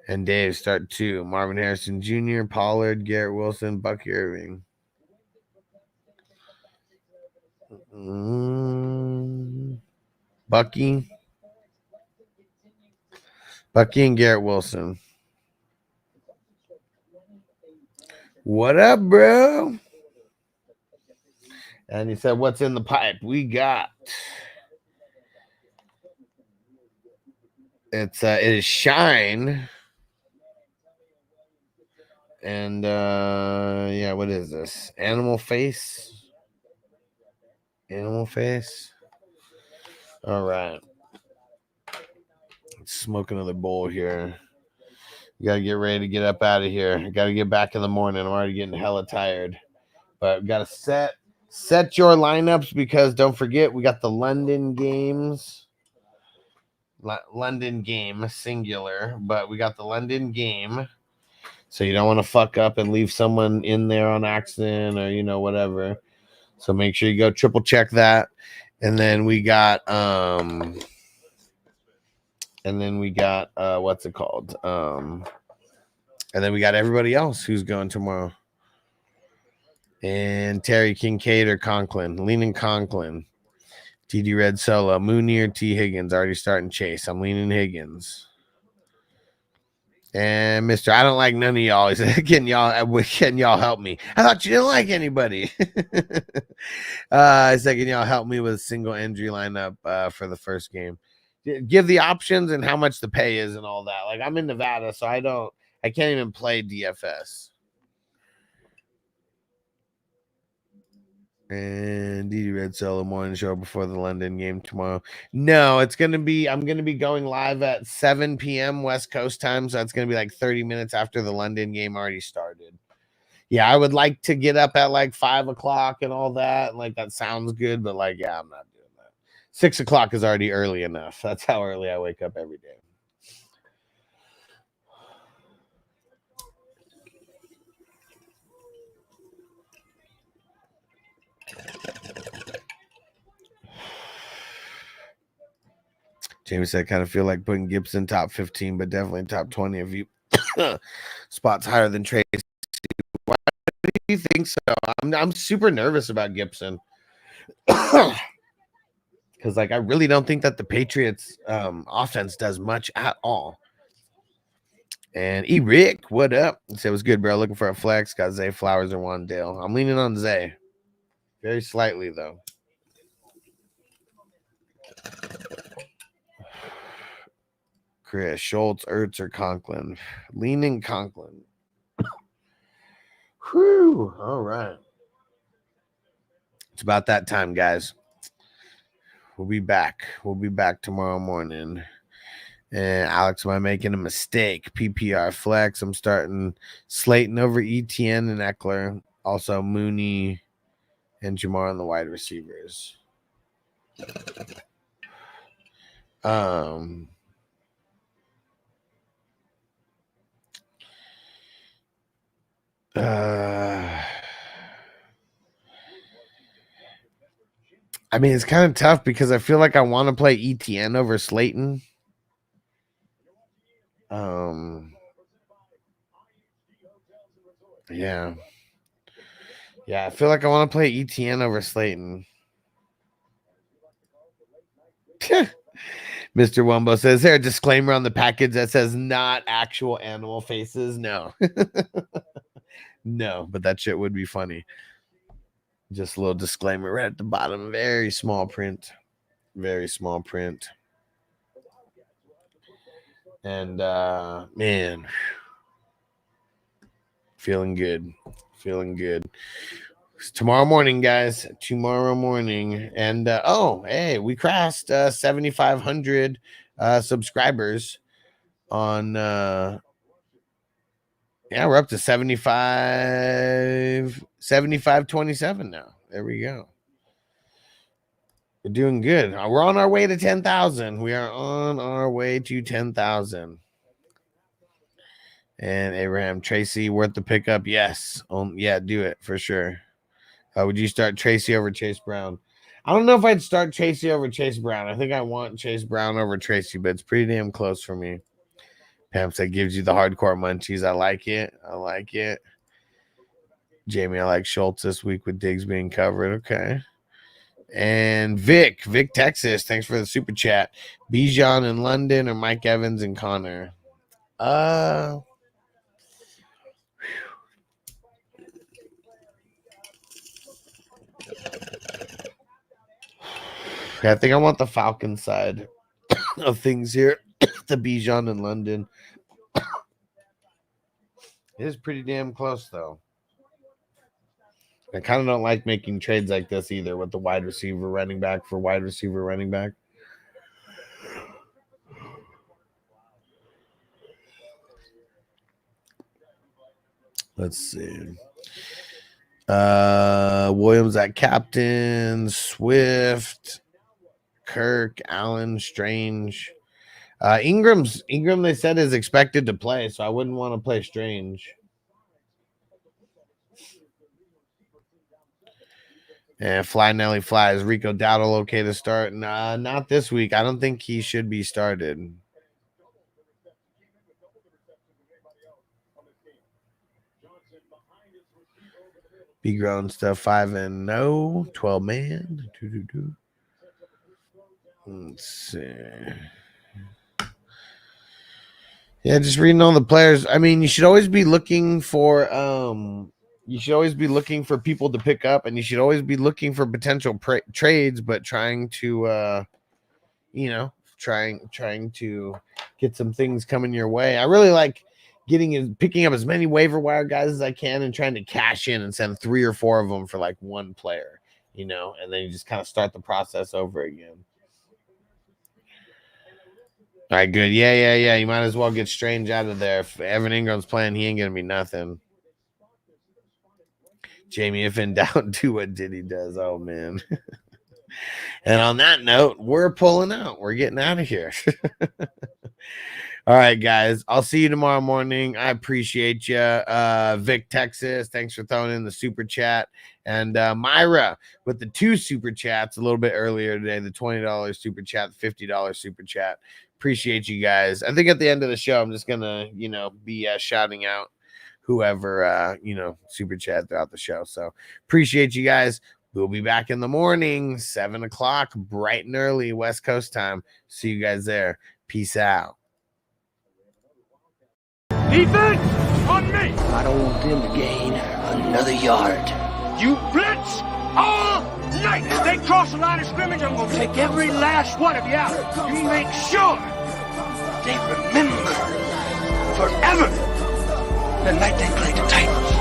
And Dave, start 2. Marvin Harrison Jr., Pollard, Garrett Wilson, Bucky Irving. Bucky and Garrett Wilson. What up, bro? And he said, what's in the pipe? We got... it is Shine. And yeah, what is this? Animal face. All right. Let's smoke another bowl here. You gotta get ready to get up out of here. I gotta get back in the morning. I'm already getting hella tired. But gotta set your lineups, because don't forget we got the London games. London game singular, but we got the London game. So you don't want to fuck up and leave someone in there on accident or, you know, whatever. So make sure you go triple check that. And then we got what's it called? And then we got everybody else who's going tomorrow. And Terry Kincaid or Conklin. Leaning Conklin. TD Red solo. Mooney or T Higgins. Already starting Chase. I'm leaning Higgins. And Mr. I don't like none of y'all. He said, can y'all help me? I thought you didn't like anybody. I said, can y'all help me with a single injury lineup for the first game? Give the options and how much the pay is and all that. Like, I'm in Nevada, so I can't even play DFS. And DD Red solo morning show before the London game tomorrow. No, I'm going to be going live at 7 p.m. West Coast time. So it's going to be like 30 minutes after the London game already started. Yeah, I would like to get up at like 5 o'clock and all that. Like, that sounds good, but like, yeah, I'm not doing that. 6 o'clock is already early enough. That's how early I wake up every day. Jamie said, I kind of feel like putting Gibson top 15, but definitely top 20 if you spots higher than Tracy. Why do you think so? I'm super nervous about Gibson. Because, like, I really don't think that the Patriots offense does much at all. And Rick, what up? He said, it was good, bro. Looking for a flex. Got Zay Flowers and Wandale. I'm leaning on Zay. Very slightly, though. Chris, Schultz, Ertz, or Conklin? Leaning Conklin. Whew. All right. It's about that time, guys. We'll be back. We'll be back tomorrow morning. And Alex, am I making a mistake? PPR flex. I'm starting Slayton over ETN and Eckler. Also Mooney and Jamar on the wide receivers. I mean, it's kind of tough because I feel like I want to play ETN over Slayton. Yeah. Yeah, I feel like I want to play ETN over Slayton. Mr. Wumbo says, is there a disclaimer on the package that says not actual animal faces? No. No, but that shit would be funny. Just a little disclaimer right at the bottom. Very small print. Very small print. And, man, feeling good. Feeling good. Tomorrow morning, guys. Tomorrow morning. And, oh, hey, we crossed 7,500 subscribers on, yeah, we're up to 7527 now. There we go. We're doing good. We're on our way to 10,000. We are on our way to 10,000. And Abraham Tracy, worth the pickup? Yes. Yeah, do it for sure. Would you start Tracy over Chase Brown? I don't know if I'd start Tracy over Chase Brown. I think I want Chase Brown over Tracy, but it's pretty damn close for me. Pam said gives you the hardcore munchies. I like it. I like it. Jamie, I like Schultz this week with Diggs being covered. Okay. And Vic, Texas. Thanks for the super chat. Bijan in London or Mike Evans and Connor? I think I want the Falcons side of things here. The Bijan in London. It is pretty damn close, though. I kind of don't like making trades like this either with the wide receiver running back for wide receiver running back. Let's see. Williams at captain, Swift, Kirk, Allen, Strange. Ingram, they said, is expected to play, so I wouldn't want to play Strange. And Fly Nelly Fly. Is Rico Dowdle okay to start? Nah, not this week. I don't think he should be started. Be grown stuff 5-0, 12 man. Let's see. Yeah, just reading all the players. I mean, you should always be looking for people to pick up, and you should always be looking for potential trades, but trying to trying to get some things coming your way. I really like picking up as many waiver wire guys as I can and trying to cash in and send 3 or 4 of them for like one player, and then you just kind of start the process over again. All right, good. Yeah. You might as well get Strange out of there. If Evan Ingram's playing, he ain't going to be nothing. Jamie, if in doubt, do what Diddy does. Oh, man. And on that note, we're pulling out. We're getting out of here. All right, guys. I'll see you tomorrow morning. I appreciate you. Vic, Texas, thanks for throwing in the super chat. And Myra with the 2 super chats a little bit earlier today, the $20 super chat, the $50 super chat. Appreciate you guys. I think at the end of the show, I'm just going to, be shouting out whoever, super chat throughout the show. So appreciate you guys. We'll be back in the morning, 7 o'clock, bright and early, West Coast time. See you guys there. Peace out. Defense on me. I don't want them to gain another yard. You blitz all night. night they cross the line of scrimmage, I'm gonna take every last one of you out. You make sure they remember forever the night they played the Titans.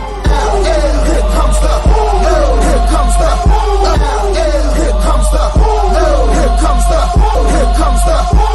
Here comes the, here comes the, here comes the, here comes the, here comes the.